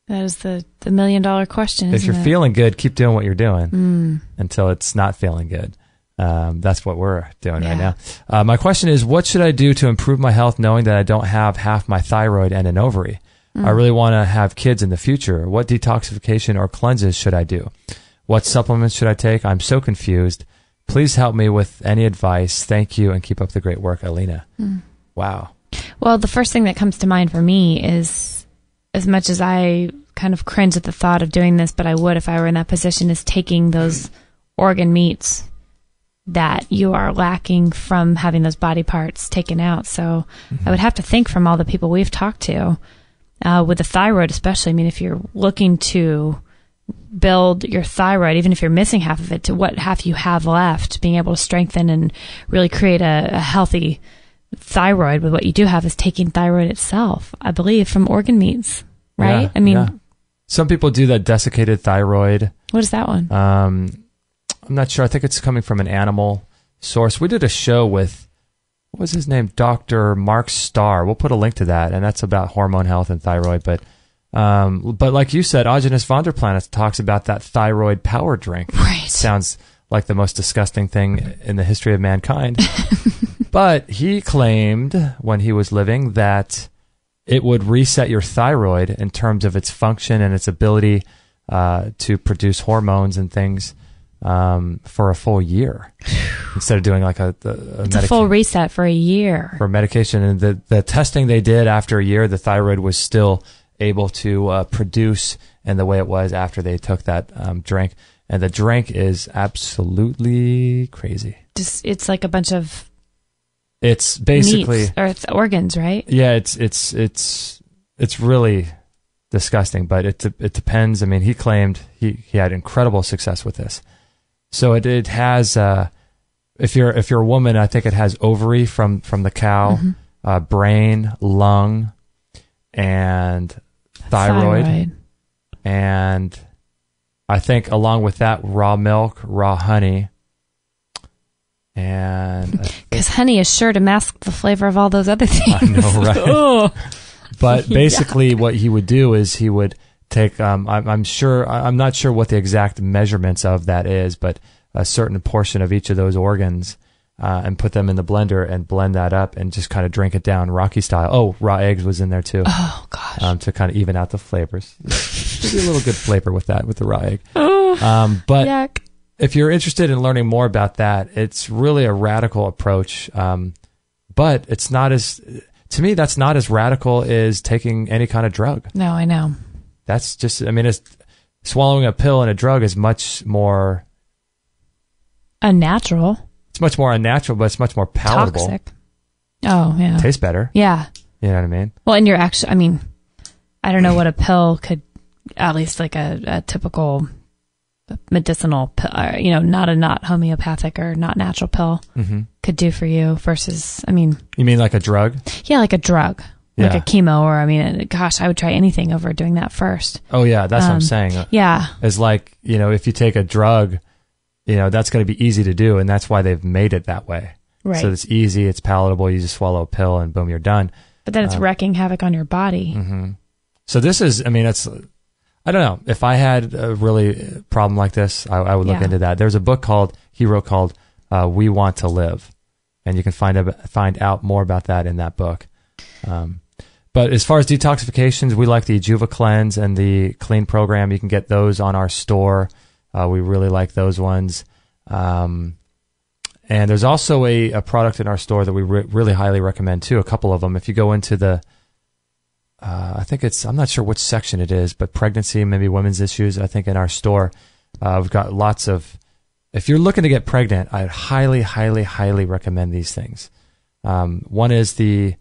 $1 million question. If you're feeling good, keep doing what you're doing until it's not feeling good. That's what we're doing right now. My question is, what should I do to improve my health knowing that I don't have half my thyroid and an ovary? I really want to have kids in the future. What detoxification or cleanses should I do? What supplements should I take? I'm so confused. Please help me with any advice. Thank you, and keep up the great work, Alina. Wow. Well, the first thing that comes to mind for me is, as much as I kind of cringe at the thought of doing this, but I would if I were in that position, is taking those organ meats that you are lacking from having those body parts taken out. So I would have to think, from all the people we've talked to, with the thyroid especially, I mean, if you're looking to build your thyroid, even if you're missing half of it, to what half you have left, being able to strengthen and really create a healthy thyroid with what you do have is taking thyroid itself, I believe, from organ meats, right? Yeah, I mean, some people do that desiccated thyroid. What is that one? I'm not sure. I think it's coming from an animal source. We did a show with, what was his name? Dr. Mark Starr. We'll put a link to that, and that's about hormone health and thyroid. But like you said, Agenus Vonderplanet talks about that thyroid power drink. Right. Sounds like the most disgusting thing in the history of mankind. But he claimed when he was living that it would reset your thyroid in terms of its function and its ability to produce hormones and things for a full year instead of doing like a full reset for a year for medication. And the testing they did after a year, the thyroid was still able to produce in the way it was after they took that drink. And the drink is absolutely crazy. It's like a bunch of it's basically meats, or it's organs, right? Yeah, it's really disgusting, but it depends. I mean, he claimed he had incredible success with this. So it has if you're a woman, I think it has ovary from the cow, brain, lung, and thyroid. And I think along with that, raw milk, raw honey. And because honey is sure to mask the flavor of all those other things. I know, right? But basically what he would do is he would take, I'm not sure what the exact measurements of that is, but a certain portion of each of those organs and put them in the blender and blend that up and just kind of drink it down Rocky style. Oh, raw eggs was in there too. Oh, gosh. To kind of even out the flavors. Maybe a little good flavor with that, with the raw egg. Oh, but yuck. If you're interested in learning more about that, it's really a radical approach. But it's not to me, that's not as radical as taking any kind of drug. No, I know. That's just, I mean, swallowing a pill and a drug is much more unnatural. It's much more unnatural, but it's much more palatable. Toxic. Oh, yeah. Tastes better. Yeah. You know what I mean? Well, and you're actually, I mean, I don't know what a pill could, at least like a typical medicinal pill, not homeopathic or not natural pill could do for you versus, I mean. You mean like a drug? Yeah, like a drug. Like a chemo, or I mean, gosh, I would try anything over doing that first. Oh, yeah, that's what I'm saying. Yeah. It's like, if you take a drug, that's going to be easy to do, and that's why they've made it that way. Right. So it's easy, it's palatable, you just swallow a pill, and boom, you're done. But then it's wreaking havoc on your body. Mm-hmm. So this is, I mean, I don't know. If I had a really problem like this, I would look into that. There's a book he wrote called We Want to Live, and you can find out more about that in that book. But as far as detoxifications, we like the Juva Cleanse and the Clean program. You can get those on our store. We really like those ones. And there's also a product in our store that we really highly recommend too, a couple of them. If you go into the, I think I'm not sure which section it is, but pregnancy, maybe women's issues, I think in our store, we've got lots of, if you're looking to get pregnant, I'd highly, highly, highly recommend these things. One is the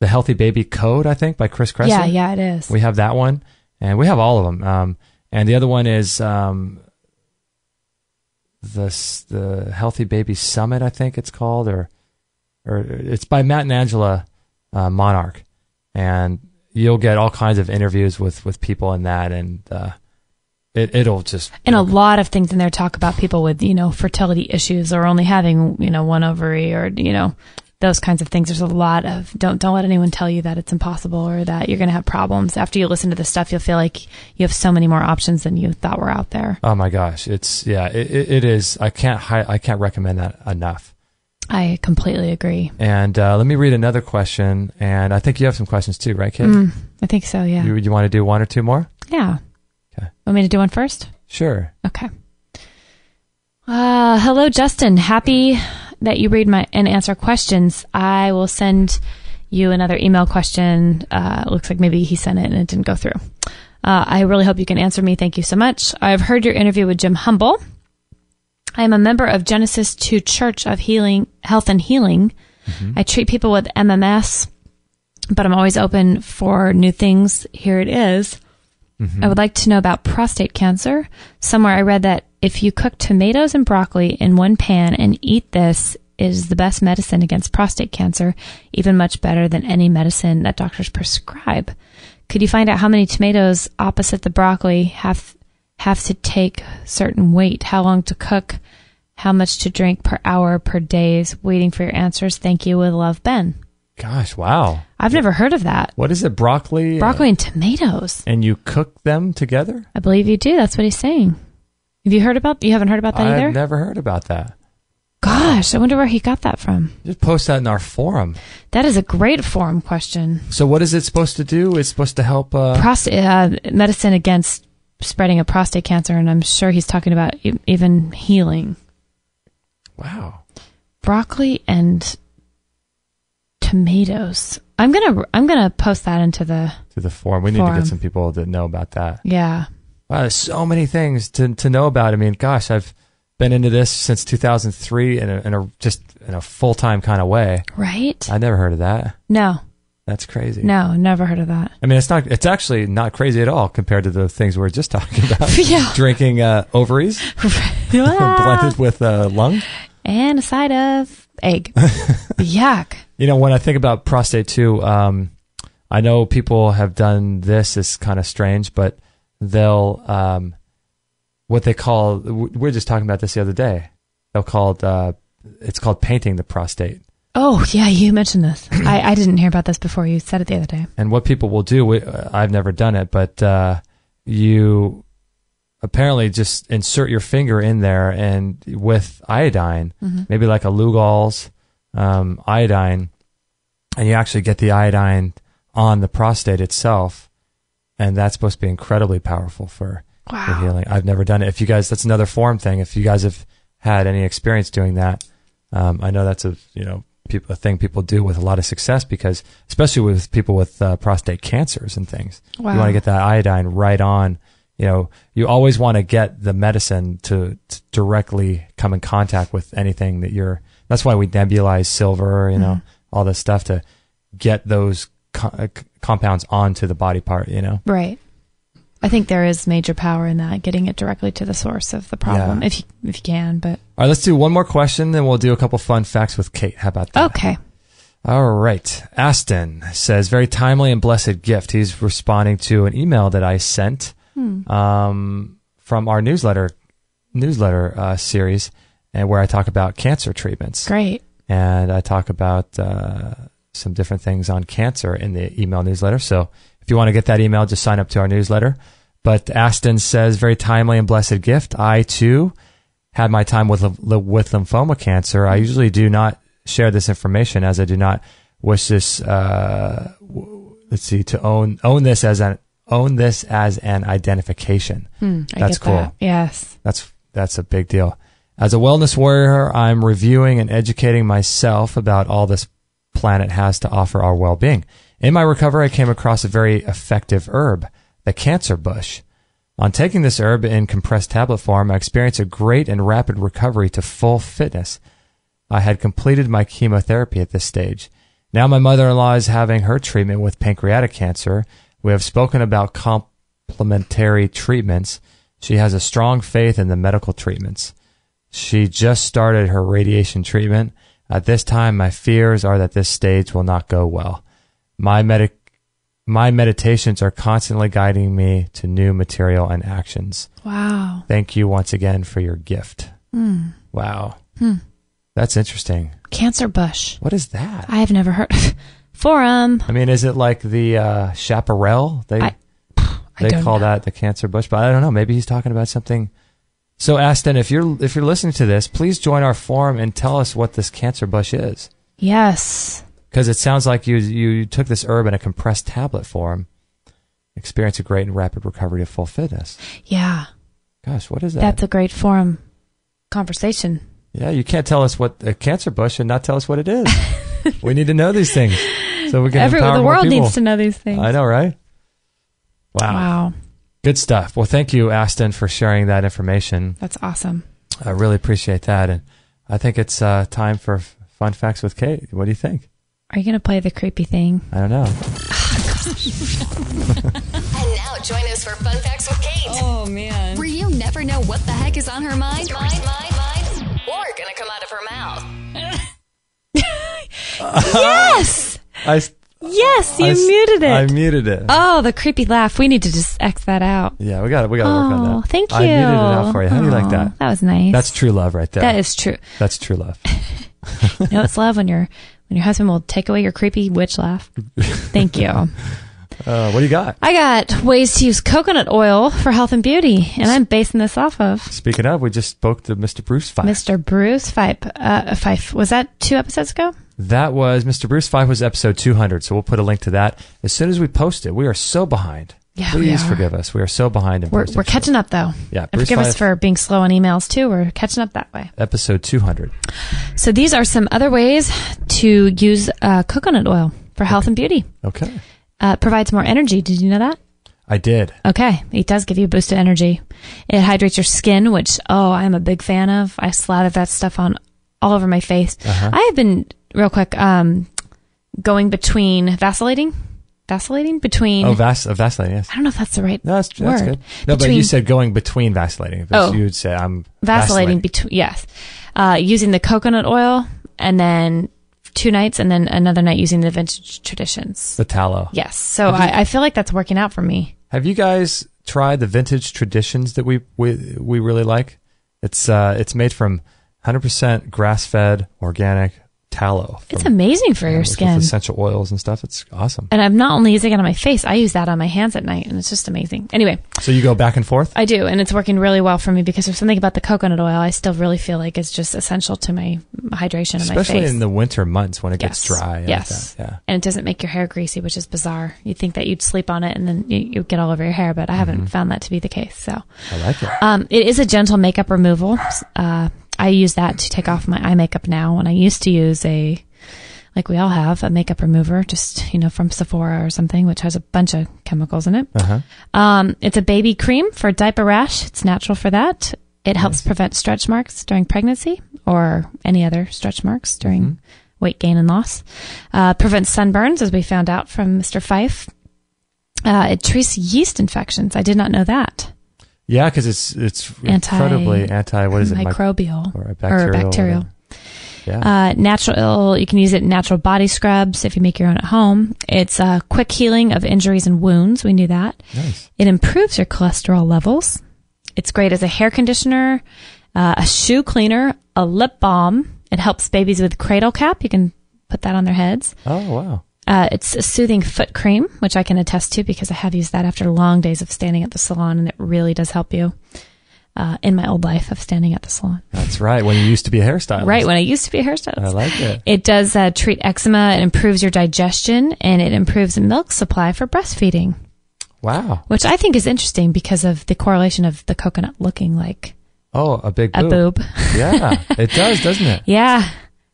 Healthy Baby Code, I think, by Chris Kresser. Yeah, it is. We have that one, and we have all of them. And the other one is the Healthy Baby Summit, I think it's called, or it's by Matt and Angela Monarch, and you'll get all kinds of interviews with people in that, and it'll just and a lot of things in there talk about people with fertility issues or only having one ovary or those kinds of things. There's a lot of don't let anyone tell you that it's impossible or that you're going to have problems. After you listen to this stuff, you'll feel like you have so many more options than you thought were out there. Oh my gosh, it is. I can't recommend that enough. I completely agree. And let me read another question. And I think you have some questions too, right, Kate? I think so. Yeah. You want to do one or two more? Yeah. Okay. Want me to do one first? Sure. Okay. Hello, Justin. Happy that you read and answer questions. I will send you another email question. Looks like maybe he sent it and it didn't go through. I really hope you can answer me. Thank you so much. I've heard your interview with Jim Humble. I am a member of Genesis 2 Church of Health and Healing. Mm-hmm. I treat people with MMS, but I'm always open for new things. Here it is. Mm-hmm. I would like to know about prostate cancer. Somewhere I read that if you cook tomatoes and broccoli in one pan and eat this, it is the best medicine against prostate cancer, even much better than any medicine that doctors prescribe. Could you find out how many tomatoes opposite the broccoli have to take certain weight, how long to cook, how much to drink per hour, per days? Waiting for your answers. Thank you. With love, Ben. Gosh, wow. I've never heard of that. What is it? Broccoli? Broccoli and tomatoes. And you cook them together? I believe you do. That's what he's saying. You haven't heard about that either? I've never heard about that. Gosh, I wonder where he got that from. Just post that in our forum. That is a great forum question. So what is it supposed to do? It's supposed to help... medicine against spreading of prostate cancer, and I'm sure he's talking about even healing. Wow. Broccoli and tomatoes. I'm gonna post that into the forum. We need to get some people that know about that. Yeah. Wow, there's so many things to know about. I mean, gosh, I've been into this since 2003 in a full-time kind of way. Right? I never heard of that. No. That's crazy. No, never heard of that. I mean, it's actually not crazy at all compared to the things we were just talking about. Yeah. Drinking ovaries blended with lung. And a side of egg. Yuck. You know, when I think about prostate too, I know people have done this. It's kind of strange, but they'll, what they call, we were just talking about this the other day. It's called painting the prostate. Oh, yeah, you mentioned this. I didn't hear about this before. You said it the other day. And what people will do, I've never done it, but you apparently just insert your finger in there and with iodine, maybe like a Lugol's iodine, and you actually get the iodine on the prostate itself, and that's supposed to be incredibly powerful for healing. I've never done it. If you guys, that's another forum thing. If you guys have had any experience doing that, I know that's a thing people do with a lot of success, because especially with people with prostate cancers and things, you want to get that iodine right on. You know, you always want to get the medicine to directly come in contact with anything that that's why we nebulize silver, all this stuff to get those compounds onto the body part, Right. I think there is major power in that, getting it directly to the source of the problem, if you can. But all right, let's do one more question, then we'll do a couple fun facts with Kate. How about that? Okay. All right. Aston says, very timely and blessed gift. He's responding to an email that I sent from our newsletter series, and where I talk about cancer treatments. Great. And I talk about some different things on cancer in the email newsletter. So if you want to get that email, just sign up to our newsletter. But Aston says, very timely and blessed gift. I, too, had my time with lymphoma cancer. I usually do not share this information, as I do not wish this, to own this as an identification. That's cool. That. Yes. That's a big deal. As a wellness warrior, I'm reviewing and educating myself about all this planet has to offer our well-being. In my recovery, I came across a very effective herb, the cancer bush. On taking this herb in compressed tablet form, I experienced a great and rapid recovery to full fitness. I had completed my chemotherapy at this stage. Now my mother-in-law is having her treatment with pancreatic cancer. We have spoken about complementary treatments. She has a strong faith in the medical treatments. She just started her radiation treatment. At this time, my fears are that this stage will not go well. My meditations are constantly guiding me to new material and actions. Wow. Thank you once again for your gift. Wow. That's interesting. Cancer bush. What is that? I have never heard. Forum. I mean, is it like the chaparral? They call that the cancer bush, but I don't know. Maybe he's talking about something. So, Aston, if you're listening to this, please join our forum and tell us what this cancer bush is. Yes. Because it sounds like you took this herb in a compressed tablet form, experience a great and rapid recovery to full fitness. Yeah. Gosh, what is that? That's a great forum conversation. Yeah, you can't tell us what a cancer bush and not tell us what it is. We need to know these things so we can empower the more world people. needs to know these things. I know, right? Wow. Good stuff. Well, thank you, Aston, for sharing that information. That's awesome. I really appreciate that. And I think it's time for Fun Facts with Kate. What do you think? Are you going to play the creepy thing? I don't know. And now join us for Fun Facts with Kate. Oh, man. Where you never know what the heck is on her mind. Or going to come out of her mouth. Yes! Yes, you muted it. I muted it. Oh, the creepy laugh. We need to just X that out. Yeah, we got to work on that. Thank you. I muted it out for you. How do you like that? That was nice. That's true love right there. That is true. That's true love. You know, it's love when your husband will take away your creepy witch laugh. Thank you. What do you got? I got ways to use coconut oil for health and beauty, and I'm basing this off of. Speaking of, we just spoke to Mr. Bruce Fife. Mr. Bruce Fife. Was that 2 episodes ago? That was Mr. Bruce Fife was episode 200, so we'll put a link to that as soon as we post it. We are so behind. Yeah, Please forgive us. We are so behind in posting. We're catching up, though. Yeah, and forgive us for being slow on emails, too. We're catching up that way. Episode 200. So these are some other ways to use coconut oil for health and beauty. Okay. Provides more energy. Did you know that? I did. Okay. It does give you boosted energy. It hydrates your skin, which, I'm a big fan of. I slather that stuff on all over my face. Uh-huh. I have been, real quick, going between vacillating between... Oh, vacillating, yes. I don't know if that's the right No, that's word. good. No, but you said going between vacillating. You would say I'm vacillating. Between, yes. Using the coconut oil, and then 2 nights, and then another night using the Vintage Traditions. The tallow. Yes. So I feel like that's working out for me. Have you guys tried the Vintage Traditions that we really like? It's made from 100% grass-fed organic tallow. It's amazing for your skin. With essential oils and stuff. It's awesome. And I'm not only using it on my face, I use that on my hands at night, and it's just amazing. Anyway. So you go back and forth? I do, and it's working really well for me because there's something about the coconut oil I still really feel like is just essential to my hydration of my face. Especially in the winter months when it gets dry. Yes. Like that. Yeah. And it doesn't make your hair greasy, which is bizarre. You'd think that you'd sleep on it and then you'd get all over your hair, but I haven't found that to be the case. So I like it. It is a gentle makeup removal. I use that to take off my eye makeup now, and I used to use like we all have, a makeup remover, just, from Sephora or something, which has a bunch of chemicals in it. Uh-huh. It's a baby cream for diaper rash. It's natural for that. It helps prevent stretch marks during pregnancy or any other stretch marks during weight gain and loss. Prevents sunburns, as we found out from Mr. Fife. It treats yeast infections. I did not know that. Yeah, because it's incredibly what is it? Microbial or bacterial. Yeah. Natural, you can use it in natural body scrubs if you make your own at home. It's a quick healing of injuries and wounds. We knew that. Nice. It improves your cholesterol levels. It's great as a hair conditioner, a shoe cleaner, a lip balm. It helps babies with cradle cap. You can put that on their heads. Oh, wow. It's a soothing foot cream, which I can attest to because I have used that after long days of standing at the salon, and it really does help you. In my old life of standing at the salon. That's right. When you used to be a hairstylist. Right. When I used to be a hairstylist. I like it. It does treat eczema. It improves your digestion, and it improves the milk supply for breastfeeding. Wow. Which I think is interesting because of the correlation of the coconut looking like a big boob. Yeah. It does, doesn't it? Yeah.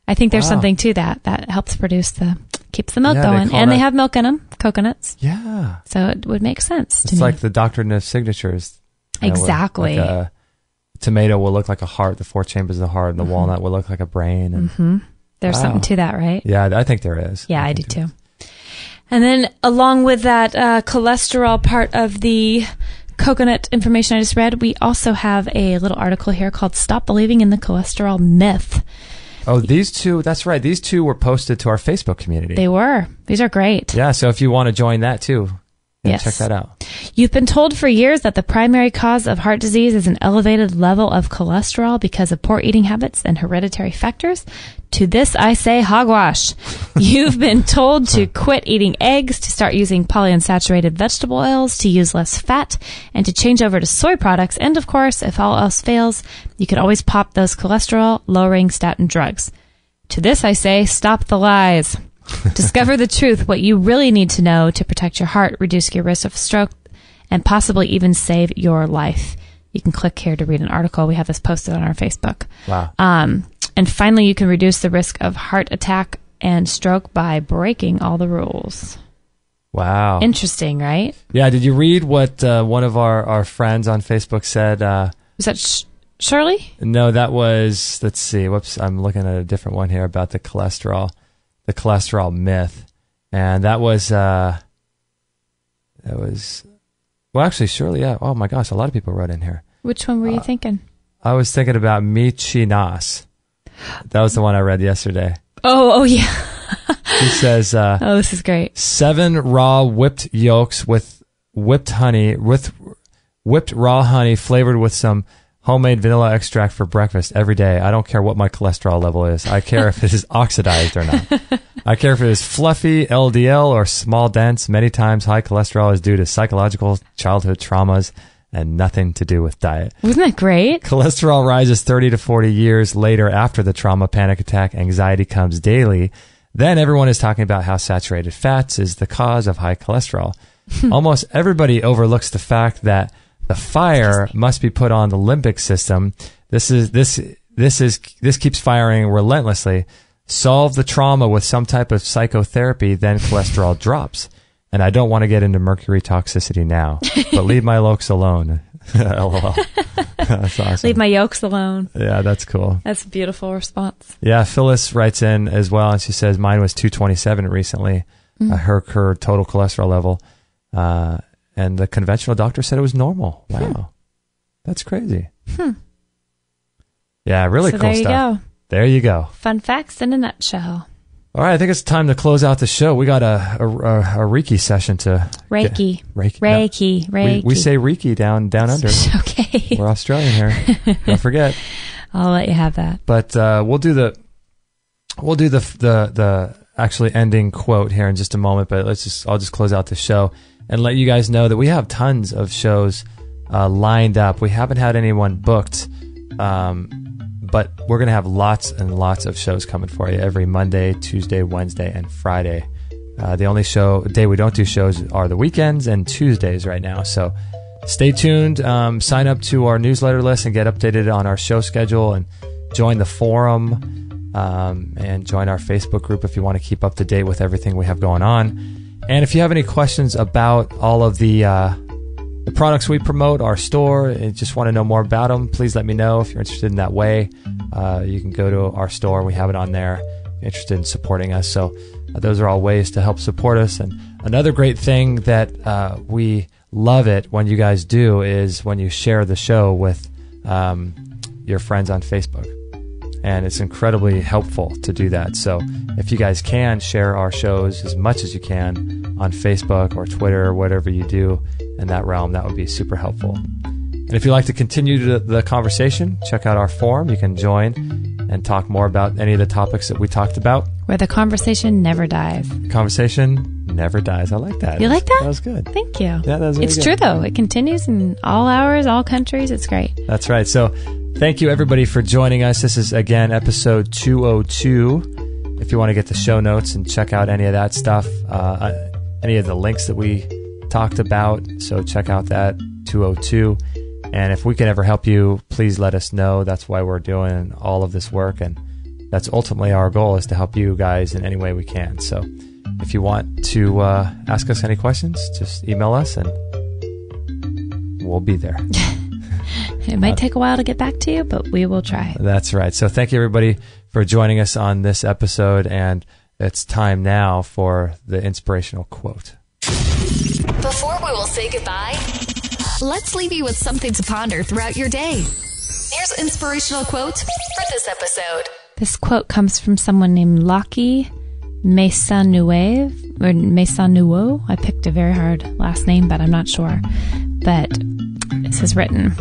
I think there's something to that. That helps keeps the milk going. And they have milk in them, coconuts. Yeah. So it would make sense to me. It's like the doctrine of signatures. Exactly. Like a tomato will look like a heart, the 4 chambers of the heart, and the walnut will look like a brain. And There's something to that, right? Yeah, I think there is. Yeah, I do too. And then along with that cholesterol part of the coconut information I just read, we also have a little article here called Stop Believing in the Cholesterol Myth. Oh, these two, that's right. These two were posted to our Facebook community. They were. These are great. Yeah, so if you want to join that too, Yes. Check that out. You've been told for years that the primary cause of heart disease is an elevated level of cholesterol because of poor eating habits and hereditary factors. To this, I say hogwash. You've been told to quit eating eggs, to start using polyunsaturated vegetable oils, to use less fat, and to change over to soy products. And of course, if all else fails, you can always pop those cholesterol-lowering statin drugs. To this, I say, stop the lies. Discover the truth, what you really need to know to protect your heart, reduce your risk of stroke, and possibly even save your life. You can click here to read an article. We have this posted on our Facebook. Wow. And finally, you can reduce the risk of heart attack and stroke by breaking all the rules. Wow. Interesting, right? Yeah. Did you read what one of our friends on Facebook said? Was that Shirley? No, that was, let's see. Whoops. I'm looking at a different one here about the cholesterol myth. And that was, well, actually, Shirley, yeah. Oh my gosh. A lot of people wrote in here. Which one were you thinking? I was thinking about Michinas. That was the one I read yesterday. Oh yeah. He says, oh, this is great. 7 raw whipped yolks with whipped raw honey flavored with some homemade vanilla extract for breakfast every day. I don't care what my cholesterol level is. I care if it is oxidized or not. I care if it is fluffy, LDL, or small dense. Many times high cholesterol is due to psychological childhood traumas and nothing to do with diet. Wasn't that great? Cholesterol rises 30 to 40 years later after the trauma, panic attack, anxiety comes daily. Then everyone is talking about how saturated fats is the cause of high cholesterol. Almost everybody overlooks the fact that the fire must be put on the limbic system. This keeps firing relentlessly. Solve the trauma with some type of psychotherapy, then cholesterol drops. And I don't want to get into mercury toxicity now, but leave my yolks alone. LOL. That's awesome. Leave my yolks alone. Yeah, that's cool. That's a beautiful response. Yeah, Phyllis writes in as well, and she says, mine was 227 recently, her total cholesterol level. And the conventional doctor said it was normal. Wow. That's crazy. Yeah, really cool stuff. There you go. Fun facts in a nutshell. All right, I think it's time to close out the show. We got a Reiki session to... Reiki. Reiki. No. Reiki. We say Reiki down under. Okay. We're Australian here. Don't forget. I'll let you have that. But we'll do the actually ending quote here in just a moment. But I'll just close out the show and let you guys know that we have tons of shows lined up. We haven't had anyone booked. But we're going to have lots and lots of shows coming for you every Monday, Tuesday, Wednesday, and Friday. The only day we don't do shows are the weekends and Tuesdays right now. So stay tuned. Sign up to our newsletter list and get updated on our show schedule, and join the forum and join our Facebook group if you want to keep up to date with everything we have going on. And if you have any questions about all of the products we promote, our store, and just want to know more about them, please let me know. If you're interested in that way, you can go to our store. We have it on there. If you're interested in supporting us. So those are all ways to help support us. And another great thing that we love it when you guys do is when you share the show with your friends on Facebook. And it's incredibly helpful to do that. So if you guys can share our shows as much as you can on Facebook or Twitter or whatever you do in that realm, that would be super helpful. And if you'd like to continue the conversation, check out our forum. You can join and talk more about any of the topics that we talked about. Where the conversation never dies. Conversation never dies. I like that. You like that? That was good. Thank you. Yeah, that was really It's good. true, though. It continues in all hours, all countries. It's great. That's right. So thank you, everybody, for joining us. This is, again, episode 202. If you want to get the show notes and check out any of that stuff, any of the links that we talked about, so check out that 202. And if we can ever help you, please let us know. That's why we're doing all of this work, and that's ultimately our goal, is to help you guys in any way we can. So if you want to ask us any questions, just email us and we'll be there. It might take a while to get back to you, but we will try. That's right. So thank you, everybody, for joining us on this episode, and it's time now for the inspirational quote. Before we will say goodbye, let's leave you with something to ponder throughout your day. Here's an inspirational quote for this episode. This quote comes from someone named Lockie Maisonneuve, or Maisonneuve. I picked a very hard last name, but I'm not sure. But it says written,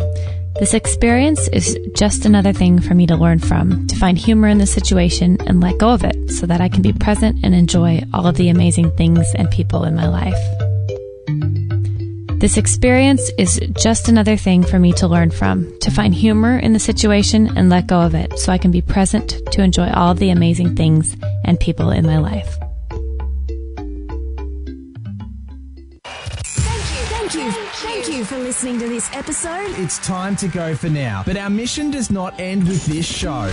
"This experience is just another thing for me to learn from, to find humor in the situation and let go of it so that I can be present and enjoy all of the amazing things and people in my life." This experience is just another thing for me to learn from, to find humor in the situation and let go of it so I can be present to enjoy all of the amazing things and people in my life. Thank you for listening to this episode. It's time to go for now, but our mission does not end with this show.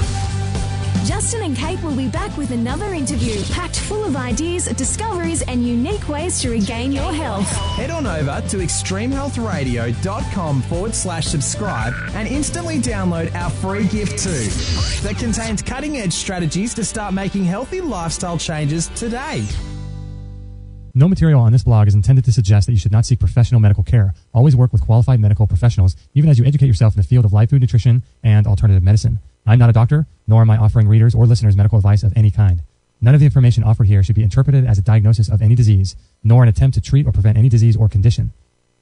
Justin and Kate will be back with another interview packed full of ideas, discoveries, and unique ways to regain your health. Head on over to extremehealthradio.com/subscribe and instantly download our free gift too that contains cutting-edge strategies to start making healthy lifestyle changes today. No material on this blog is intended to suggest that you should not seek professional medical care. Always work with qualified medical professionals, even as you educate yourself in the field of life food nutrition and alternative medicine. I'm not a doctor, nor am I offering readers or listeners medical advice of any kind. None of the information offered here should be interpreted as a diagnosis of any disease, nor an attempt to treat or prevent any disease or condition.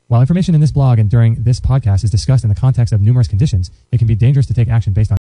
While information in this blog and during this podcast is discussed in the context of numerous conditions, it can be dangerous to take action based on